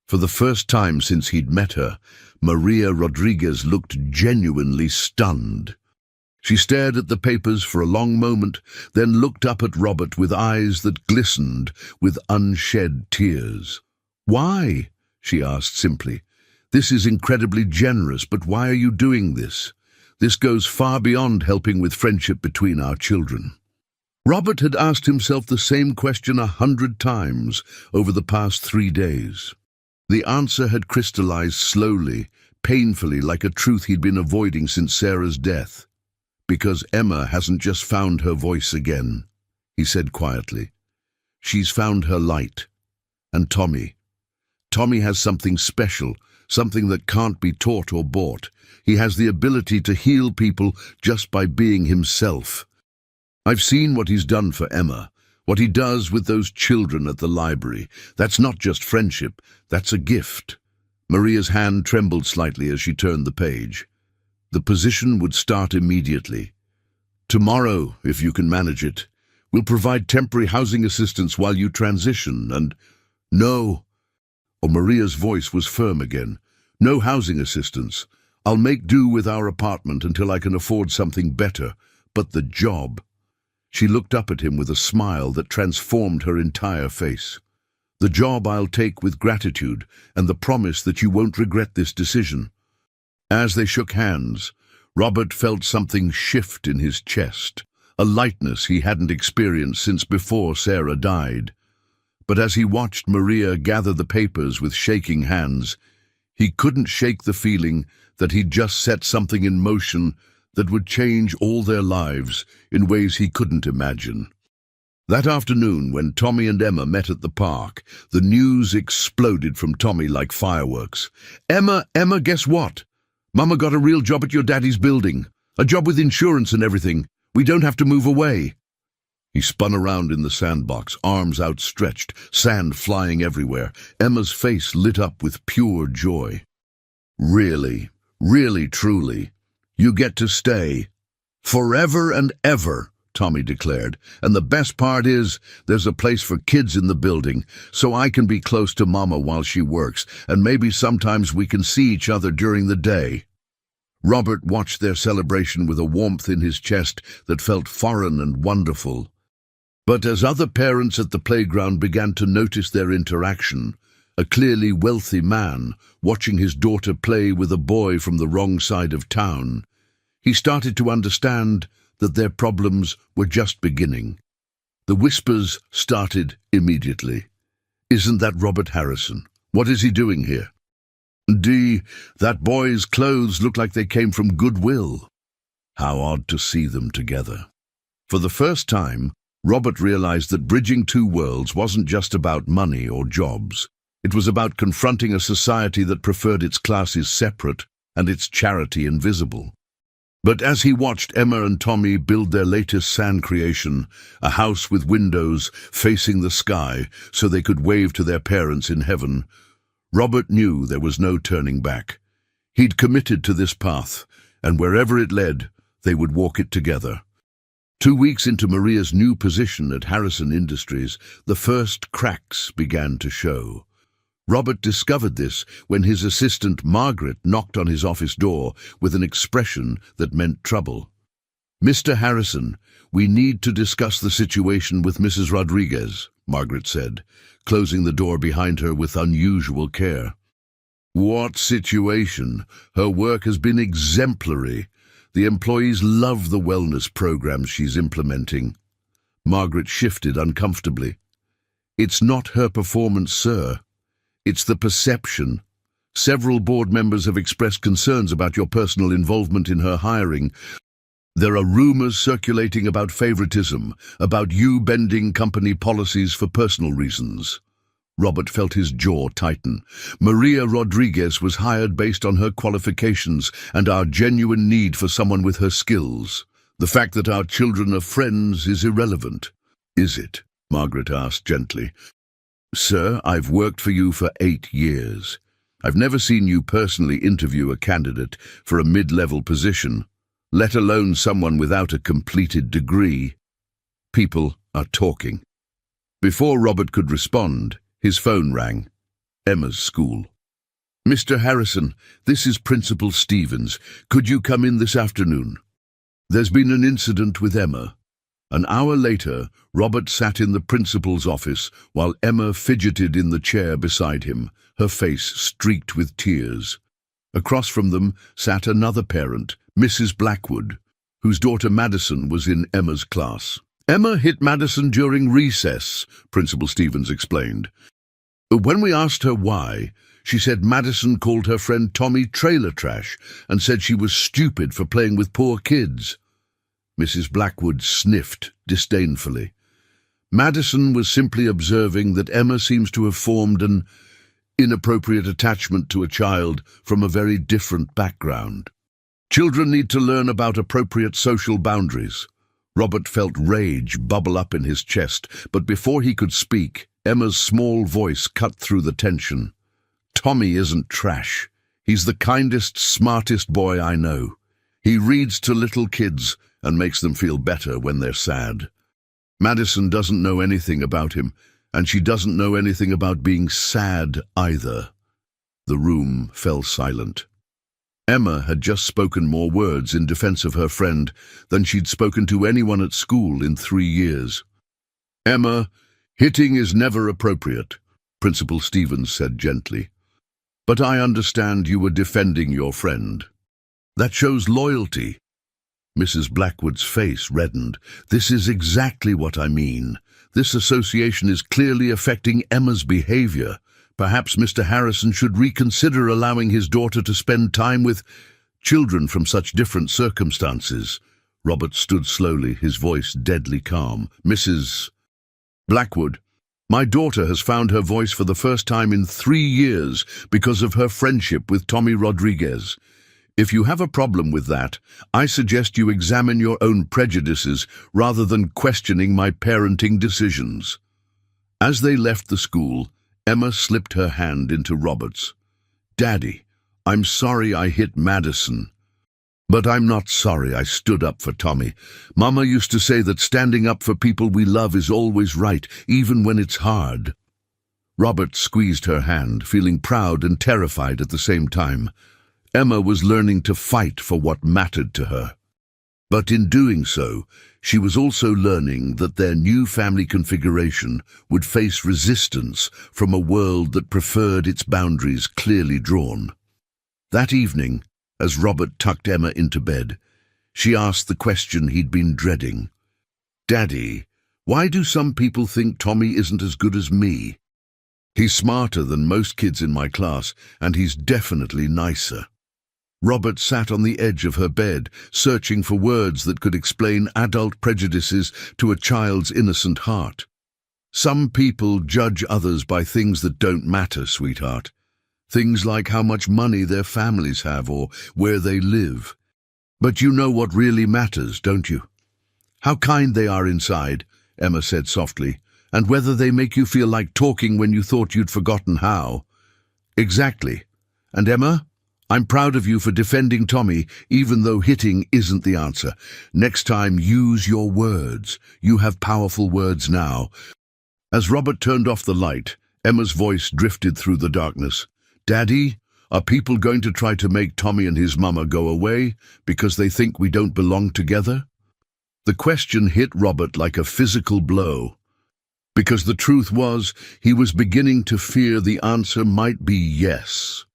For the first time since he'd met her, Maria Rodriguez looked genuinely stunned. She stared at the papers for a long moment, then looked up at Robert with eyes that glistened with unshed tears. "Why?" she asked simply. "This is incredibly generous, but why are you doing this? This goes far beyond helping with friendship between our children." Robert had asked himself the same question 100 times over the past 3 days. The answer had crystallized slowly, painfully, like a truth he'd been avoiding since Sarah's death. "Because Emma hasn't just found her voice again," he said quietly. "She's found her light. And Tommy has something special, something that can't be taught or bought. He has the ability to heal people just by being himself. I've seen what he's done for Emma, what he does with those children at the library. That's not just friendship, that's a gift." Maria's hand trembled slightly as she turned the page. "The position would start immediately. Tomorrow, if you can manage it. We'll provide temporary housing assistance while you transition, and—" "No." Oh, Maria's voice was firm again. "No housing assistance. I'll make do with our apartment until I can afford something better. But the job—" She looked up at him with a smile that transformed her entire face. "The job I'll take with gratitude and the promise that you won't regret this decision." As they shook hands, Robert felt something shift in his chest, a lightness he hadn't experienced since before Sarah died. But as he watched Maria gather the papers with shaking hands, he couldn't shake the feeling that he'd just set something in motion that would change all their lives in ways he couldn't imagine. That afternoon, when Tommy and Emma met at the park, the news exploded from Tommy like fireworks. Emma, guess what? Mama got a real job at your daddy's building. A job with insurance and everything. We don't have to move away." He spun around in the sandbox, arms outstretched, sand flying everywhere. Emma's face lit up with pure joy. "Really, really, truly, you get to stay. Forever and ever," Tommy declared. "And the best part is, there's a place for kids in the building, so I can be close to Mama while she works, and maybe sometimes we can see each other during the day." Robert watched their celebration with a warmth in his chest that felt foreign and wonderful. But as other parents at the playground began to notice their interaction, a clearly wealthy man watching his daughter play with a boy from the wrong side of town, he started to understand that their problems were just beginning. The whispers started immediately. "Isn't that Robert Harrison? What is he doing here? That boy's clothes look like they came from Goodwill. How odd to see them together." For the first time, Robert realized that bridging 2 worlds wasn't just about money or jobs. It was about confronting a society that preferred its classes separate and its charity invisible. But as he watched Emma and Tommy build their latest sand creation, a house with windows facing the sky so they could wave to their parents in heaven, Robert knew there was no turning back. He'd committed to this path, and wherever it led, they would walk it together. 2 weeks into Maria's new position at Harrison Industries, the first cracks began to show. Robert discovered this when his assistant Margaret knocked on his office door with an expression that meant trouble. "Mr. Harrison, we need to discuss the situation with Mrs. Rodriguez," Margaret said, closing the door behind her with unusual care. "What situation? Her work has been exemplary. The employees love the wellness programs she's implementing." Margaret shifted uncomfortably. "It's not her performance, sir. It's the perception. Several board members have expressed concerns about your personal involvement in her hiring. There are rumors circulating about favoritism, about you bending company policies for personal reasons." Robert felt his jaw tighten. Maria Rodriguez was hired based on her qualifications and our genuine need for someone with her skills. The fact that our children are friends is irrelevant. Is it? Margaret asked gently. Sir, I've worked for you for 8 years. I've never seen you personally interview a candidate for a mid-level position, let alone someone without a completed degree. People are talking. Before Robert could respond, his phone rang. Emma's school. Mr. Harrison, this is Principal Stevens. Could you come in this afternoon? There's been an incident with Emma. An hour later, Robert sat in the principal's office while Emma fidgeted in the chair beside him, her face streaked with tears. Across from them sat another parent, Mrs. Blackwood, whose daughter Madison was in Emma's class. Emma hit Madison during recess, Principal Stevens explained. When we asked her why, she said Madison called her friend Tommy trailer trash and said she was stupid for playing with poor kids. Mrs. Blackwood sniffed disdainfully. Madison was simply observing that Emma seems to have formed an inappropriate attachment to a child from a very different background. Children need to learn about appropriate social boundaries. Robert felt rage bubble up in his chest, but before he could speak, Emma's small voice cut through the tension. Tommy isn't trash. He's the kindest, smartest boy I know. He reads to little kids and makes them feel better when they're sad. Madison doesn't know anything about him, and she doesn't know anything about being sad either. The room fell silent. Emma had just spoken more words in defense of her friend than she'd spoken to anyone at school in 3 years. Emma, hitting is never appropriate, Principal Stevens said gently. But I understand you were defending your friend. That shows loyalty. Mrs. Blackwood's face reddened. This is exactly what I mean. This association is clearly affecting Emma's behavior. Perhaps Mr. Harrison should reconsider allowing his daughter to spend time with children from such different circumstances. Robert stood slowly, his voice deadly calm. Mrs. Blackwood, my daughter has found her voice for the first time in 3 years because of her friendship with Tommy Rodriguez. If you have a problem with that, I suggest you examine your own prejudices rather than questioning my parenting decisions. As they left the school, Emma slipped her hand into Robert's. Daddy, I'm sorry I hit Madison. But I'm not sorry I stood up for Tommy. Mama used to say that standing up for people we love is always right, even when it's hard. Robert squeezed her hand, feeling proud and terrified at the same time. Emma was learning to fight for what mattered to her. But in doing so, she was also learning that their new family configuration would face resistance from a world that preferred its boundaries clearly drawn. That evening, as Robert tucked Emma into bed, she asked the question he'd been dreading. Daddy, why do some people think Tommy isn't as good as me? He's smarter than most kids in my class, and he's definitely nicer. Robert sat on the edge of her bed, searching for words that could explain adult prejudices to a child's innocent heart. Some people judge others by things that don't matter, sweetheart. Things like how much money their families have or where they live. But you know what really matters, don't you? How kind they are inside, Emma said softly, and whether they make you feel like talking when you thought you'd forgotten how. Exactly. And Emma, I'm proud of you for defending Tommy, even though hitting isn't the answer. Next time, use your words. You have powerful words now. As Robert turned off the light, Emma's voice drifted through the darkness. Daddy, are people going to try to make Tommy and his mama go away because they think we don't belong together? The question hit Robert like a physical blow, because the truth was he was beginning to fear the answer might be yes.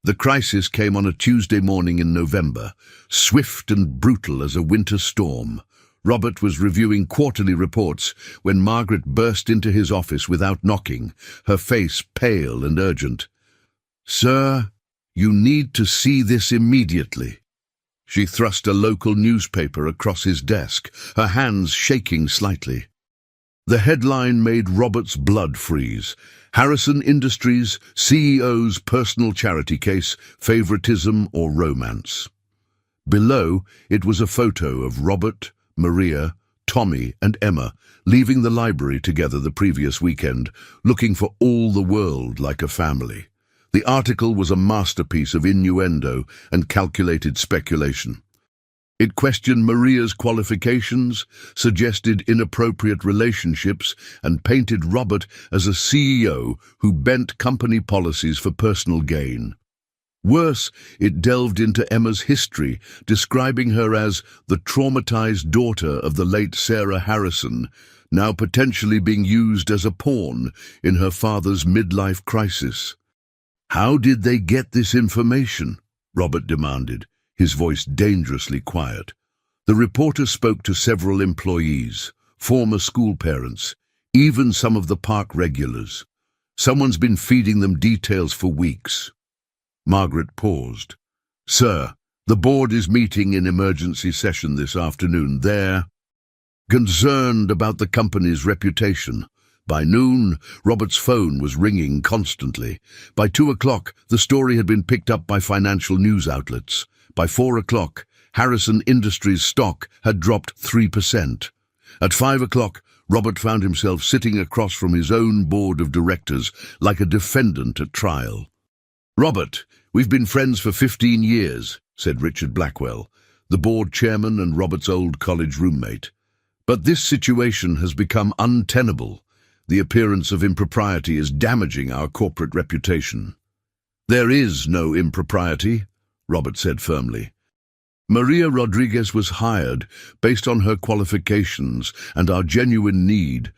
The crisis came on a Tuesday morning in November, swift and brutal as a winter storm. Robert was reviewing quarterly reports when Margaret burst into his office without knocking, her face pale and urgent. Sir, you need to see this immediately. She thrust a local newspaper across his desk, her hands shaking slightly. The headline made Robert's blood freeze. Harrison Industries, CEO's personal charity case, favoritism or romance. Below, it was a photo of Robert, Maria, Tommy and Emma leaving the library together the previous weekend, looking for all the world like a family. The article was a masterpiece of innuendo and calculated speculation. It questioned Maria's qualifications, suggested inappropriate relationships, and painted Robert as a CEO who bent company policies for personal gain. Worse, it delved into Emma's history, describing her as the traumatized daughter of the late Sarah Harrison, now potentially being used as a pawn in her father's midlife crisis. "How did they get this information?" Robert demanded, his voice dangerously quiet. The reporter spoke to several employees, former school parents, even some of the park regulars. Someone's been feeding them details for weeks. Margaret paused. "Sir, the board is meeting in emergency session this afternoon. They're concerned about the company's reputation." By noon, Robert's phone was ringing constantly. By 2 o'clock, the story had been picked up by financial news outlets. By 4 o'clock, Harrison Industries stock had dropped 3%. At 5 o'clock, Robert found himself sitting across from his own board of directors like a defendant at trial. "Robert, we've been friends for 15 years, said Richard Blackwell, the board chairman and Robert's old college roommate. But this situation has become untenable. The appearance of impropriety is damaging our corporate reputation." "There is no impropriety," Robert said firmly. "Maria Rodriguez was hired based on her qualifications and our genuine need.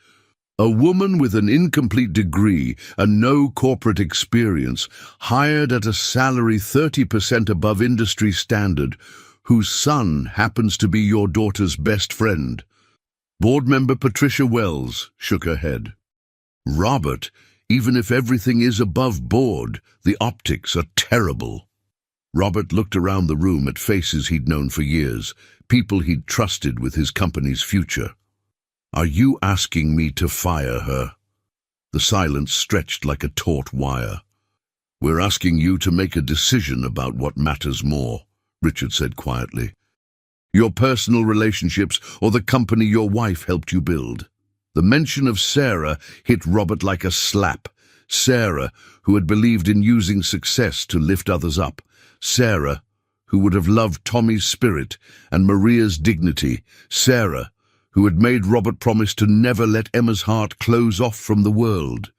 A woman with an incomplete degree and no corporate experience, hired at a salary 30% above industry standard, whose son happens to be your daughter's best friend." Board member Patricia Wells shook her head. "Robert, even if everything is above board, the optics are terrible." Robert looked around the room at faces he'd known for years, people he'd trusted with his company's future. "Are you asking me to fire her?" The silence stretched like a taut wire. "We're asking you to make a decision about what matters more," Richard said quietly. "Your personal relationships or the company your wife helped you build." The mention of Sarah hit Robert like a slap. Sarah, who had believed in using success to lift others up. Sarah, who would have loved Tommy's spirit and Maria's dignity. Sarah, who had made Robert promise to never let Emma's heart close off from the world.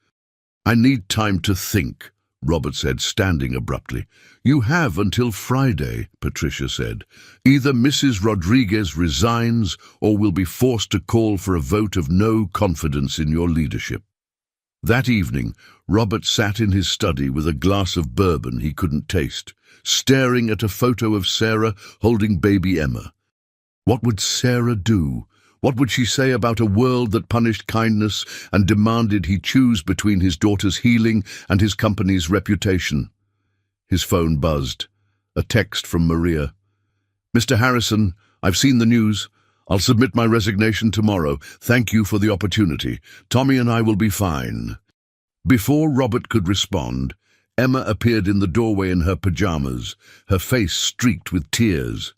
"I need time to think," Robert said, standing abruptly. "You have until Friday," Patricia said. "Either Mrs. Rodriguez resigns or will be forced to call for a vote of no confidence in your leadership." That evening, Robert sat in his study with a glass of bourbon he couldn't taste, staring at a photo of Sarah holding baby Emma. What would Sarah do? What would she say about a world that punished kindness and demanded he choose between his daughter's healing and his company's reputation? His phone buzzed. A text from Maria. "Mr. Harrison, I've seen the news. I'll submit my resignation tomorrow. Thank you for the opportunity. Tommy and I will be fine." Before Robert could respond, Emma appeared in the doorway in her pajamas, her face streaked with tears.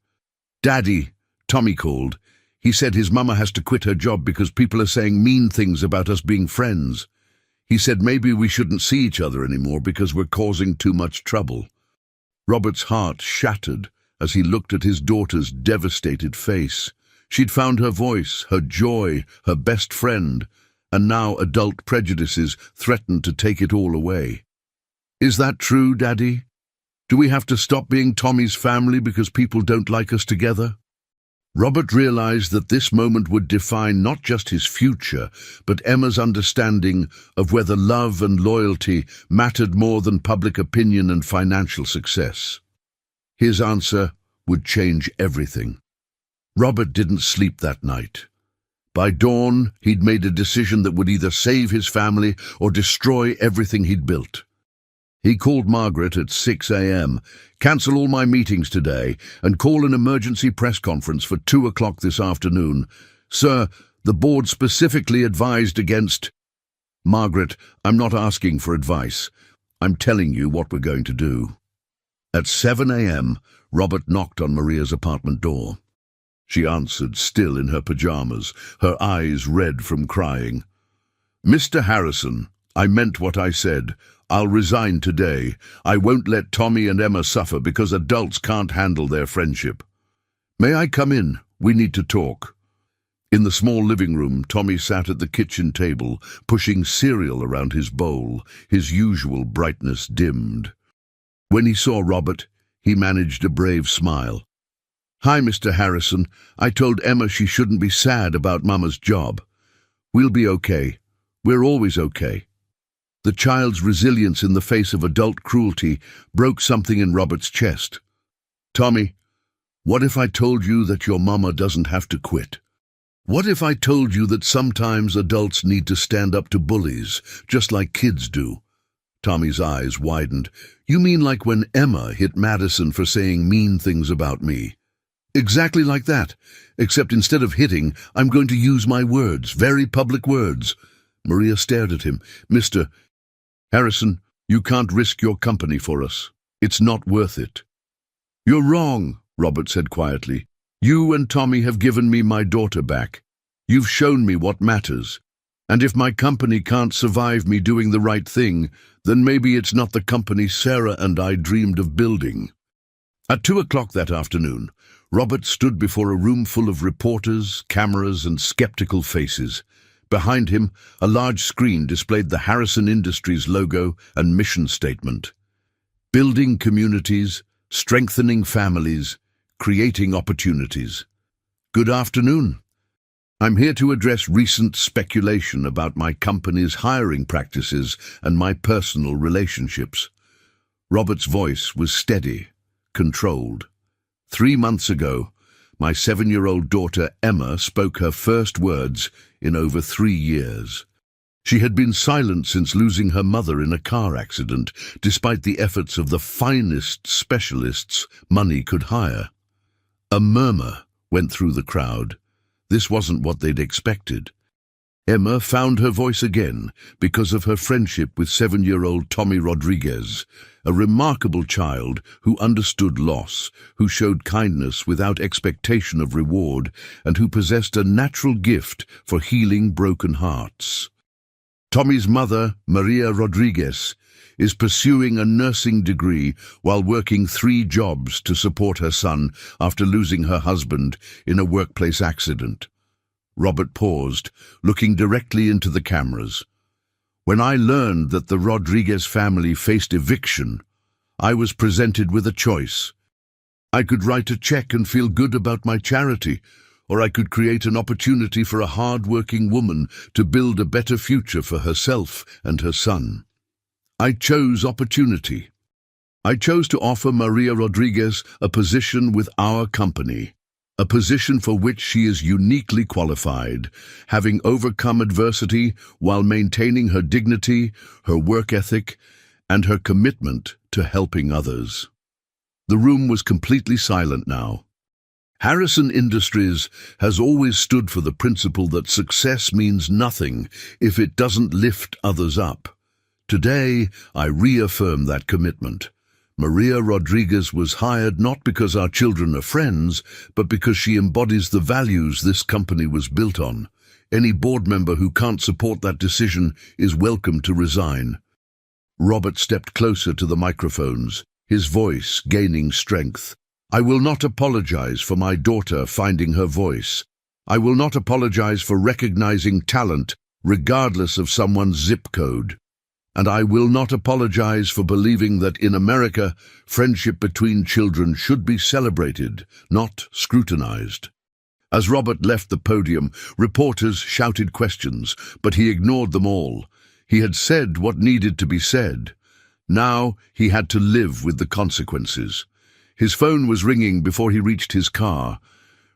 "Daddy," Tommy called. "He said his mama has to quit her job because people are saying mean things about us being friends. He said maybe we shouldn't see each other anymore because we're causing too much trouble." Robert's heart shattered as he looked at his daughter's devastated face. She'd found her voice, her joy, her best friend, and now adult prejudices threatened to take it all away. "Is that true, Daddy? Do we have to stop being Tommy's family because people don't like us together?" Robert realized that this moment would define not just his future, but Emma's understanding of whether love and loyalty mattered more than public opinion and financial success. His answer would change everything. Robert didn't sleep that night. By dawn, he'd made a decision that would either save his family or destroy everything he'd built. He called Margaret at 6 a.m. "Cancel all my meetings today and call an emergency press conference for 2 o'clock this afternoon. Sir, The board specifically advised against... Margaret, I'm not asking for advice. I'm telling you what we're going to do. At 7 a.m., Robert knocked on Maria's apartment door. She answered, still in her pajamas, her eyes red from crying. Mr. Harrison, I meant what I said. I'll resign today. I won't let Tommy and Emma suffer because adults can't handle their friendship. May I come in? We need to talk. In the small living room, Tommy sat at the kitchen table, pushing cereal around his bowl, his usual brightness dimmed. When he saw Robert, he managed a brave smile. Hi, Mr. Harrison. I told Emma she shouldn't be sad about Mama's job. We'll be okay. We're always okay. The child's resilience in the face of adult cruelty broke something in Robert's chest. Tommy, what if I told you that your mama doesn't have to quit? What if I told you that sometimes adults need to stand up to bullies, just like kids do? Tommy's eyes widened. You mean like when Emma hit Madison for saying mean things about me? Exactly like that, except instead of hitting, I'm going to use my words, very public words. Maria stared at him. Mr. Harrison, you can't risk your company for us. It's not worth it. You're wrong, Robert said quietly. You and Tommy have given me my daughter back. You've shown me what matters. And if my company can't survive me doing the right thing, then maybe it's not the company Sarah and I dreamed of building. At 2 o'clock that afternoon, Robert stood before a room full of reporters, cameras, and skeptical faces. Behind him, a large screen displayed the Harrison Industries logo and mission statement. Building communities, strengthening families, creating opportunities. Good afternoon. I'm here to address recent speculation about my company's hiring practices and my personal relationships. Robert's voice was steady, controlled. 3 months ago, my 7-year-old daughter Emma spoke her first words in over 3 years. She had been silent since losing her mother in a car accident, despite the efforts of the finest specialists money could hire. A murmur went through the crowd. This wasn't what they'd expected. Emma found her voice again because of her friendship with 7-year-old Tommy Rodriguez, a remarkable child who understood loss, who showed kindness without expectation of reward, and who possessed a natural gift for healing broken hearts. Tommy's mother, Maria Rodriguez, is pursuing a nursing degree while working 3 jobs to support her son after losing her husband in a workplace accident. Robert paused, looking directly into the cameras. When I learned that the Rodriguez family faced eviction, I was presented with a choice. I could write a check and feel good about my charity, or I could create an opportunity for a hard-working woman to build a better future for herself and her son. I chose opportunity. I chose to offer Maria Rodriguez a position with our company, a position for which she is uniquely qualified, having overcome adversity while maintaining her dignity, her work ethic, and her commitment to helping others. The room was completely silent now. Harrison Industries has always stood for the principle that success means nothing if it doesn't lift others up. Today, I reaffirm that commitment. Maria Rodriguez was hired not because our children are friends, but because she embodies the values this company was built on. Any board member who can't support that decision is welcome to resign. Robert stepped closer to the microphones, his voice gaining strength. I will not apologize for my daughter finding her voice. I will not apologize for recognizing talent, regardless of someone's zip code. And I will not apologize for believing that in America, friendship between children should be celebrated, not scrutinized. As Robert left the podium, reporters shouted questions, but he ignored them all. He had said what needed to be said. Now he had to live with the consequences. His phone was ringing before he reached his car.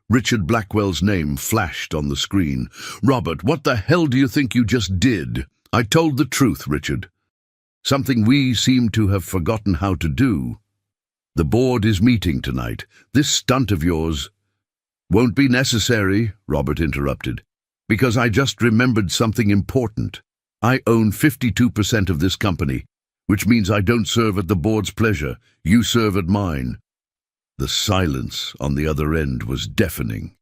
Richard Blackwell's name flashed on the screen. Robert, what the hell do you think you just did? I told the truth, Richard. Something we seem to have forgotten how to do. The board is meeting tonight. This stunt of yours won't be necessary, Robert interrupted. because I just remembered something important. I own 52% of this company, which means I don't serve at the board's pleasure. You serve at mine." The silence on the other end was deafening.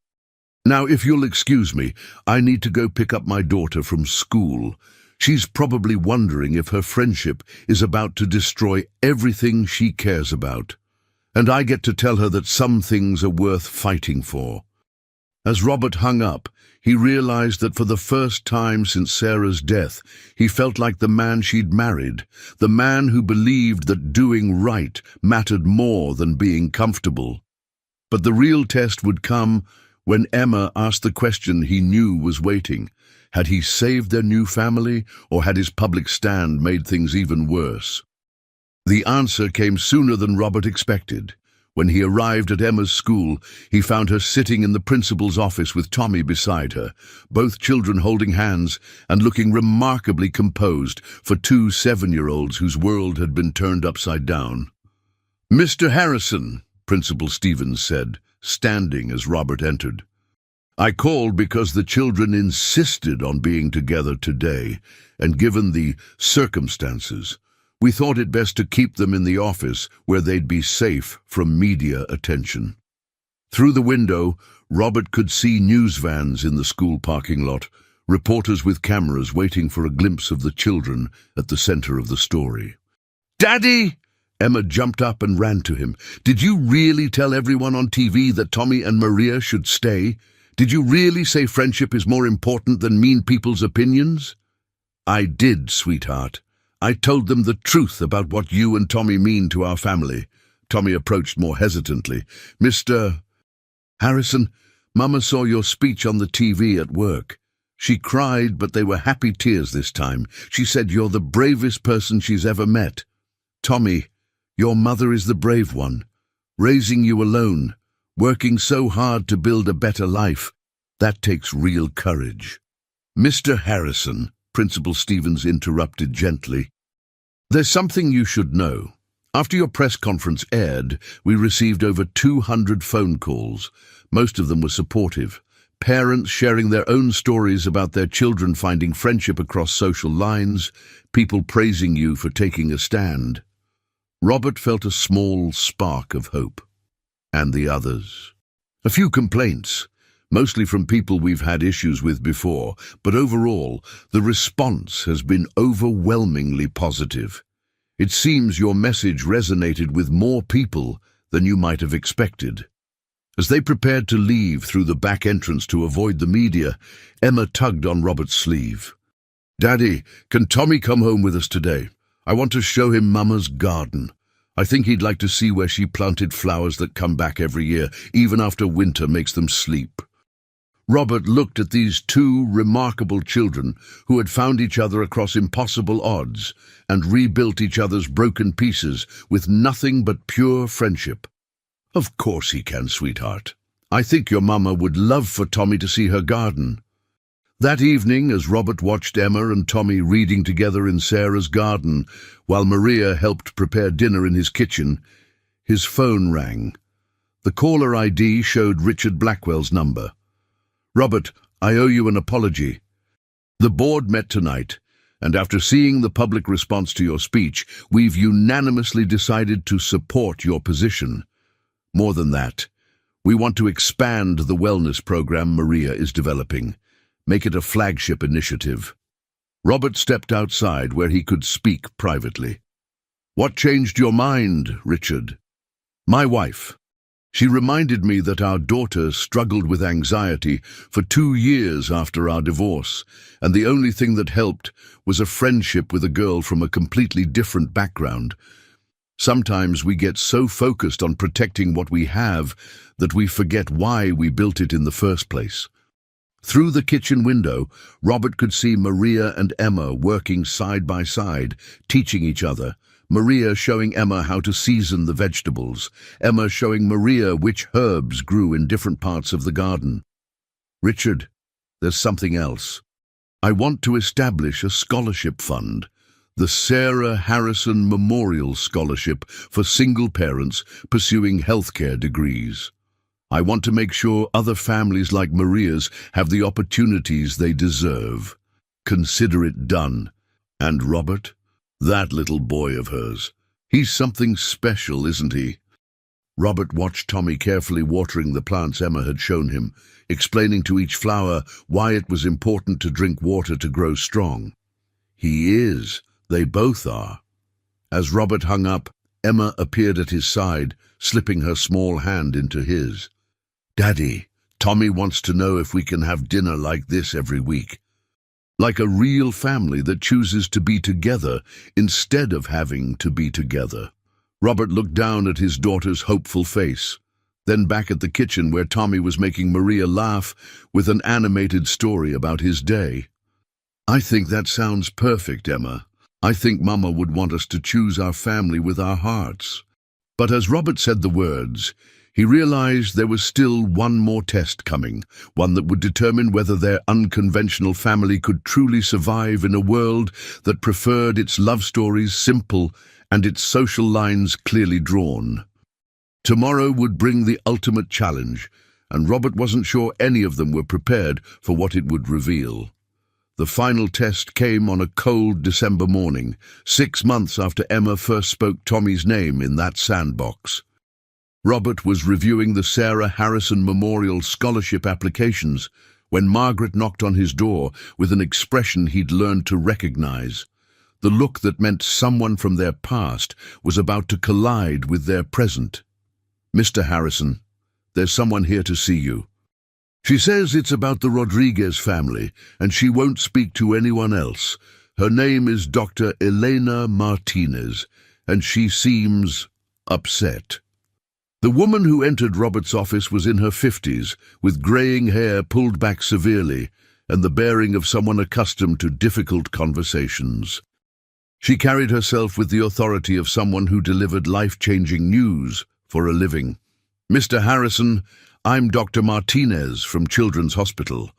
"Now, if you'll excuse me, I need to go pick up my daughter from school. She's probably wondering if her friendship is about to destroy everything she cares about. And I get to tell her that some things are worth fighting for." As Robert hung up, he realized that for the first time since Sarah's death, he felt like the man she'd married, the man who believed that doing right mattered more than being comfortable. But the real test would come when Emma asked the question he knew was waiting. Had he saved their new family, or had his public stand made things even worse? The answer came sooner than Robert expected. When he arrived at Emma's school, he found her sitting in the principal's office with Tommy beside her, both children holding hands and looking remarkably composed for two 7-year-olds whose world had been turned upside down. "Mr. Harrison," Principal Stevens said, standing as Robert entered. "I called because the children insisted on being together today, and given the circumstances, we thought it best to keep them in the office where they'd be safe from media attention." Through the window, Robert could see news vans in the school parking lot, reporters with cameras waiting for a glimpse of the children at the center of the story. "Daddy!" Emma jumped up and ran to him. "Did you really tell everyone on TV that Tommy and Maria should stay? Did you really say friendship is more important than mean people's opinions?" "I did, sweetheart. I told them the truth about what you and Tommy mean to our family." Tommy approached more hesitantly. "Mr. Harrison, Mama saw your speech on the TV at work. She cried, but they were happy tears this time. She said you're the bravest person she's ever met. Tommy, your mother is the brave one, raising you alone, working so hard to build a better life. That takes real courage." "Mr. Harrison," Principal Stevens interrupted gently, "there's something you should know. After your press conference aired, we received over 200 phone calls. Most of them were supportive. Parents sharing their own stories about their children finding friendship across social lines, people praising you for taking a stand." Robert felt a small spark of hope. "And the others?" "A few complaints, mostly from people we've had issues with before, but overall, the response has been overwhelmingly positive. It seems your message resonated with more people than you might have expected." As they prepared to leave through the back entrance to avoid the media, Emma tugged on Robert's sleeve. "Daddy, can Tommy come home with us today? I want to show him Mama's garden. I think he'd like to see where she planted flowers that come back every year, even after winter makes them sleep." Robert looked at these two remarkable children who had found each other across impossible odds and rebuilt each other's broken pieces with nothing but pure friendship. "Of course he can, sweetheart. I think your mama would love for Tommy to see her garden." That evening, as Robert watched Emma and Tommy reading together in Sarah's garden while Maria helped prepare dinner in his kitchen, his phone rang. The caller ID showed Richard Blackwell's number. "Robert, I owe you an apology. The board met tonight, and after seeing the public response to your speech, we've unanimously decided to support your position. More than that, we want to expand the wellness program Maria is developing, make it a flagship initiative." Robert stepped outside where he could speak privately. "What changed your mind, Richard?" "My wife. She reminded me that our daughter struggled with anxiety for 2 years after our divorce, and the only thing that helped was a friendship with a girl from a completely different background. Sometimes we get so focused on protecting what we have that we forget why we built it in the first place." Through the kitchen window, Robert could see Maria and Emma working side by side, teaching each other. Maria showing Emma how to season the vegetables, Emma showing Maria which herbs grew in different parts of the garden. "Richard, there's something else. I want to establish a scholarship fund, the Sarah Harrison Memorial Scholarship for single parents pursuing healthcare degrees." I want to make sure other families like Maria's have the opportunities they deserve. Consider it done. And Robert? That little boy of hers. He's something special, isn't he? Robert watched Tommy carefully watering the plants Emma had shown him, explaining to each flower why it was important to drink water to grow strong. He is. They both are. As Robert hung up, Emma appeared at his side, slipping her small hand into his. "Daddy, Tommy wants to know if we can have dinner like this every week. Like a real family that chooses to be together instead of having to be together." Robert looked down at his daughter's hopeful face, then back at the kitchen where Tommy was making Maria laugh with an animated story about his day. "I think that sounds perfect, Emma. I think Mama would want us to choose our family with our hearts." But as Robert said the words, he realized there was still one more test coming, one that would determine whether their unconventional family could truly survive in a world that preferred its love stories simple and its social lines clearly drawn. Tomorrow would bring the ultimate challenge, and Robert wasn't sure any of them were prepared for what it would reveal. The final test came on a cold December morning, 6 months after Emma first spoke Tommy's name in that sandbox. Robert was reviewing the Sarah Harrison Memorial Scholarship applications when Margaret knocked on his door with an expression he'd learned to recognize. The look that meant someone from their past was about to collide with their present. "Mr. Harrison, there's someone here to see you. She says it's about the Rodriguez family, and she won't speak to anyone else. Her name is Dr. Elena Martinez, and she seems upset." The woman who entered Robert's office was in her 50s, with graying hair pulled back severely, and the bearing of someone accustomed to difficult conversations. She carried herself with the authority of someone who delivered life-changing news for a living. "Mr. Harrison, I'm Dr. Martinez from Children's Hospital.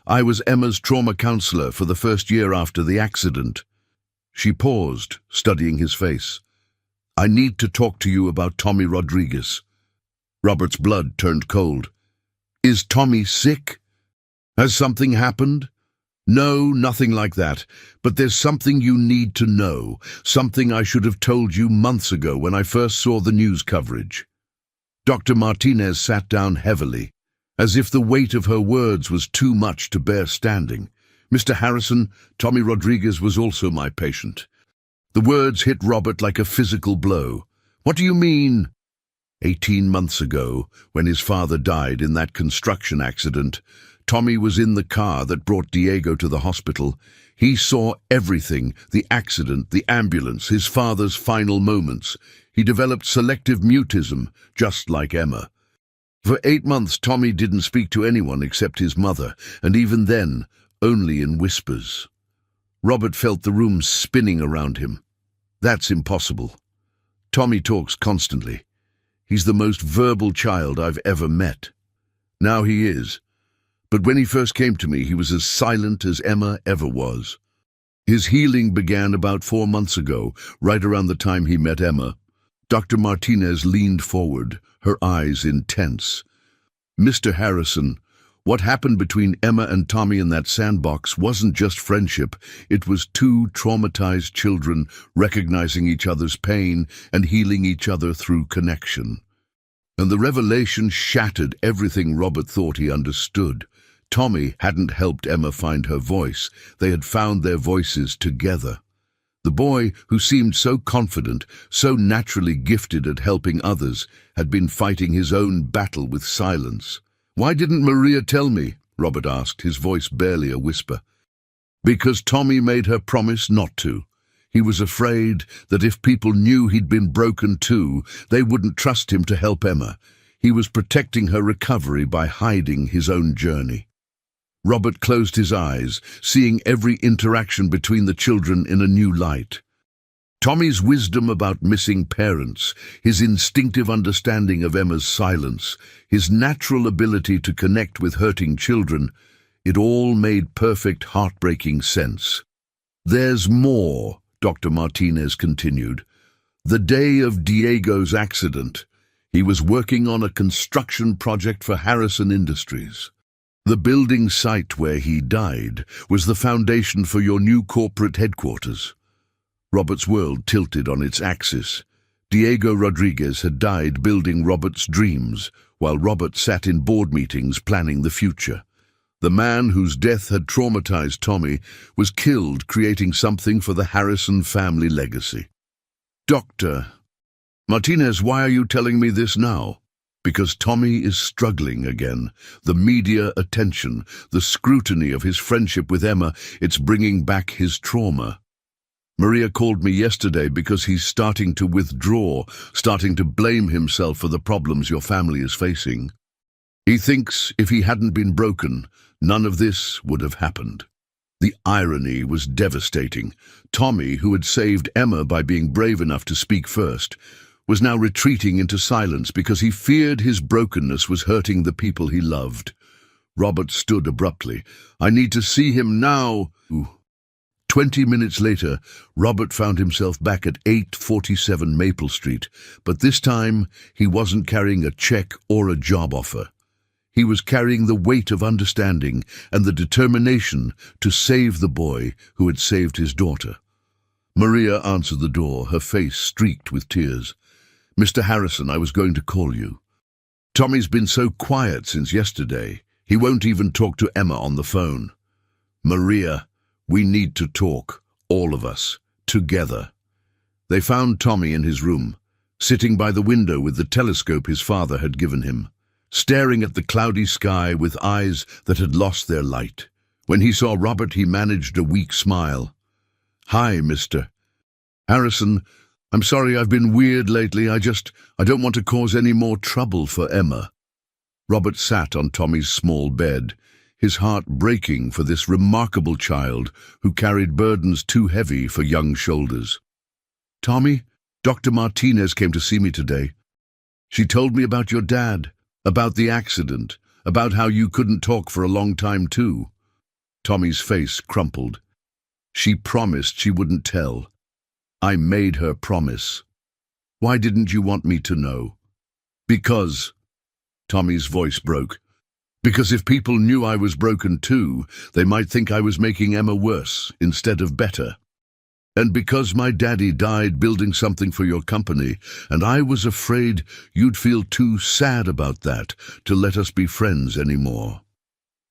I was Emma's trauma counselor for the first year after the accident." She paused, studying his face. "I need to talk to you about Tommy Rodriguez." Robert's blood turned cold. "Is Tommy sick? Has something happened?" "No, nothing like that. But there's something you need to know, something I should have told you months ago when I first saw the news coverage." Dr. Martinez sat down heavily, as if the weight of her words was too much to bear standing. "Mr. Harrison, Tommy Rodriguez was also my patient." The words hit Robert like a physical blow. "What do you mean?" 18 months ago, when his father died in that construction accident, Tommy was in the car that brought Diego to the hospital. He saw everything, the accident, the ambulance, his father's final moments. He developed selective mutism, just like Emma. For 8 months, Tommy didn't speak to anyone except his mother, and even then, only in whispers. Robert felt the room spinning around him. That's impossible. Tommy talks constantly. He's the most verbal child I've ever met. Now he is. But when he first came to me, he was as silent as Emma ever was. His healing began about 4 months ago, right around the time he met Emma. Dr. Martinez leaned forward, her eyes intense. "Mr. Harrison, what happened between Emma and Tommy in that sandbox wasn't just friendship. It was 2 traumatized children recognizing each other's pain and healing each other through connection." And the revelation shattered everything Robert thought he understood. Tommy hadn't helped Emma find her voice. They had found their voices together. The boy, who seemed so confident, so naturally gifted at helping others, had been fighting his own battle with silence. "Why didn't Maria tell me?" Robert asked, his voice barely a whisper. "Because Tommy made her promise not to. He was afraid that if people knew he'd been broken too, they wouldn't trust him to help Emma. He was protecting her recovery by hiding his own journey." Robert closed his eyes, seeing every interaction between the children in a new light. Tommy's wisdom about missing parents, his instinctive understanding of Emma's silence, his natural ability to connect with hurting children, it all made perfect, heartbreaking sense. "There's more," Dr. Martinez continued. "The day of Diego's accident, He was working on a construction project for Harrison Industries. The building site where he died was the foundation for your new corporate headquarters. Robert's world tilted on its axis. Diego Rodriguez had died building Robert's dreams, while Robert sat in board meetings planning the future. The man whose death had traumatized Tommy was killed creating something for the Harrison family legacy. Dr. Martinez, why are you telling me this now? Because Tommy is struggling again. The media attention, the scrutiny of his friendship with Emma, it's bringing back his trauma. Maria called me yesterday because he's starting to withdraw, starting to blame himself for the problems your family is facing. He thinks if he hadn't been broken, none of this would have happened. The irony was devastating. Tommy, who had saved Emma by being brave enough to speak first, was now retreating into silence because he feared his brokenness was hurting the people he loved. Robert stood abruptly. I need to see him now. 20 minutes later, Robert found himself back at 847 Maple Street, but this time he wasn't carrying a check or a job offer. He was carrying the weight of understanding and the determination to save the boy who had saved his daughter. Maria answered the door, her face streaked with tears. Mr. Harrison, I was going to call you. Tommy's been so quiet since yesterday. He won't even talk to Emma on the phone. Maria, we need to talk, all of us, together. They found Tommy in his room, sitting by the window with the telescope his father had given him, staring at the cloudy sky with eyes that had lost their light. When he saw Robert, he managed a weak smile. Hi, Mr. Harrison. I'm sorry I've been weird lately. I don't want to cause any more trouble for Emma. Robert sat on Tommy's small bed, his heart breaking for this remarkable child who carried burdens too heavy for young shoulders. Tommy, Dr. Martinez came to see me today. She told me about your dad, about the accident, about how you couldn't talk for a long time too. Tommy's face crumpled. She promised she wouldn't tell. I made her promise. Why didn't you want me to know? Because, Tommy's voice broke, because if people knew I was broken too, they might think I was making Emma worse instead of better. And because my daddy died building something for your company, and I was afraid you'd feel too sad about that to let us be friends anymore.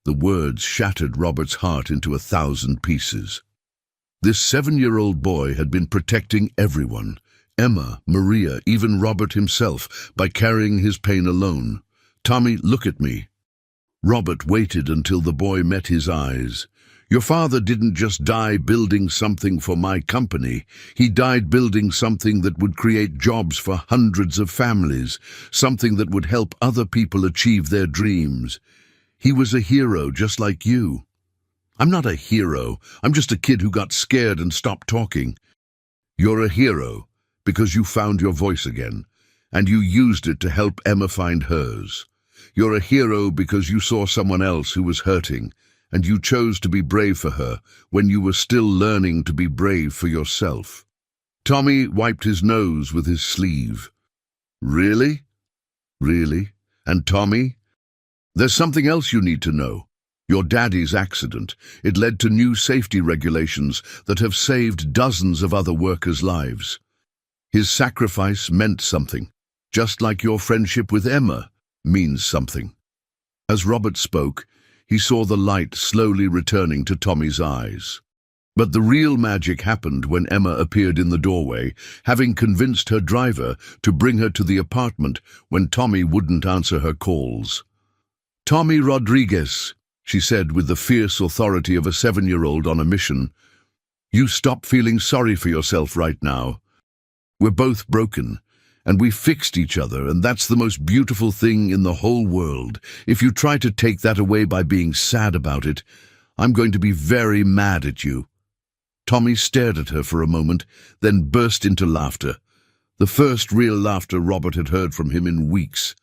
The words shattered Robert's heart into 1,000 pieces. This 7-year-old boy had been protecting everyone, Emma, Maria, even Robert himself, by carrying his pain alone. Tommy, look at me. Robert waited until the boy met his eyes. Your father didn't just die building something for my company. He died building something that would create jobs for hundreds of families, something that would help other people achieve their dreams. He was a hero just like you. I'm not a hero. I'm just a kid who got scared and stopped talking. You're a hero because you found your voice again, and you used it to help Emma find hers. You're a hero because you saw someone else who was hurting, and you chose to be brave for her when you were still learning to be brave for yourself. Tommy wiped his nose with his sleeve. Really? Really? And Tommy? There's something else you need to know. Your daddy's accident. It led to new safety regulations that have saved dozens of other workers' lives. His sacrifice meant something, just like your friendship with Emma means something. As Robert spoke, he saw the light slowly returning to Tommy's eyes. But the real magic happened when Emma appeared in the doorway, having convinced her driver to bring her to the apartment when Tommy wouldn't answer her calls. Tommy Rodriguez, she said with the fierce authority of a 7-year-old on a mission. You stop feeling sorry for yourself right now. We're both broken, and we fixed each other, and that's the most beautiful thing in the whole world. If you try to take that away by being sad about it, I'm going to be very mad at you. Tommy stared at her for a moment, then burst into laughter. The first real laughter Robert had heard from him in weeks.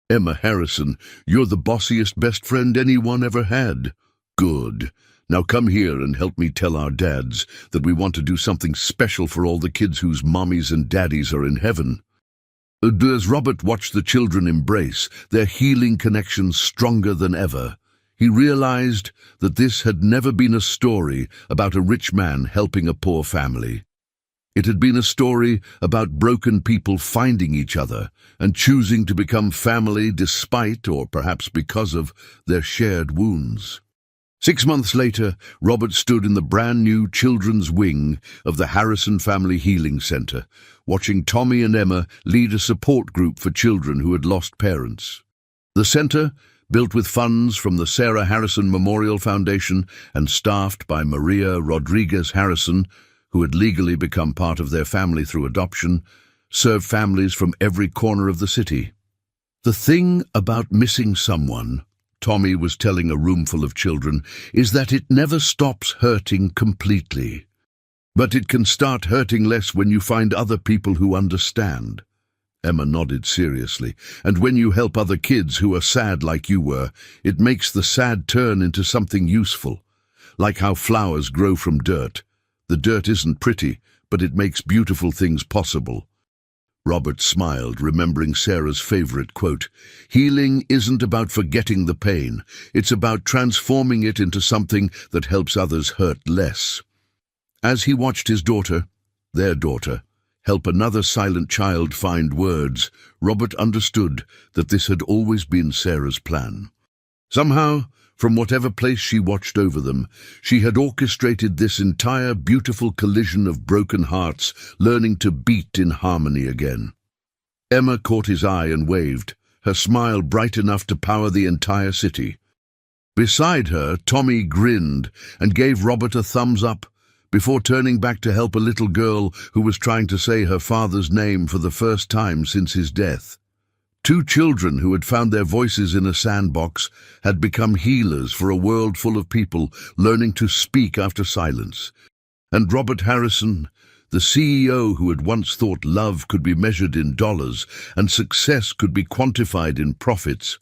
Emma Harrison, you're the bossiest best friend anyone ever had. Good. Now come here and help me tell our dads that we want to do something special for all the kids whose mommies and daddies are in heaven. As Robert watched the children embrace, their healing connection stronger than ever, he realized that this had never been a story about a rich man helping a poor family. It had been a story about broken people finding each other and choosing to become family despite, or perhaps because of, their shared wounds. 6 months later, Robert stood in the brand new children's wing of the Harrison Family Healing Center, watching Tommy and Emma lead a support group for children who had lost parents. The center, built with funds from the Sarah Harrison Memorial Foundation and staffed by Maria Rodriguez Harrison, who had legally become part of their family through adoption, served families from every corner of the city. The thing about missing someone, Tommy was telling a roomful of children, is that it never stops hurting completely. But it can start hurting less when you find other people who understand. Emma nodded seriously. And when you help other kids who are sad like you were, it makes the sad turn into something useful. Like how flowers grow from dirt. The dirt isn't pretty, but it makes beautiful things possible. Robert smiled, remembering Sarah's favorite quote, "Healing isn't about forgetting the pain. It's about transforming it into something that helps others hurt less." As he watched his daughter, their daughter, help another silent child find words, Robert understood that this had always been Sarah's plan. Somehow, from whatever place she watched over them, she had orchestrated this entire beautiful collision of broken hearts, learning to beat in harmony again. Emma caught his eye and waved, her smile bright enough to power the entire city. Beside her, Tommy grinned and gave Robert a thumbs up, before turning back to help a little girl who was trying to say her father's name for the first time since his death. 2 children who had found their voices in a sandbox had become healers for a world full of people learning to speak after silence. And Robert Harrison, the CEO who had once thought love could be measured in dollars and success could be quantified in profits,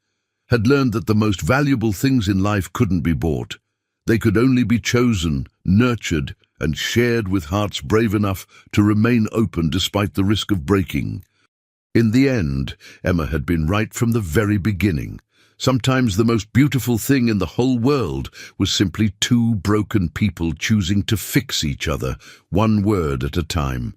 had learned that the most valuable things in life couldn't be bought. They could only be chosen, nurtured, and shared with hearts brave enough to remain open despite the risk of breaking. In the end, Emma had been right from the very beginning. Sometimes the most beautiful thing in the whole world was simply 2 broken people choosing to fix each other, one word at a time.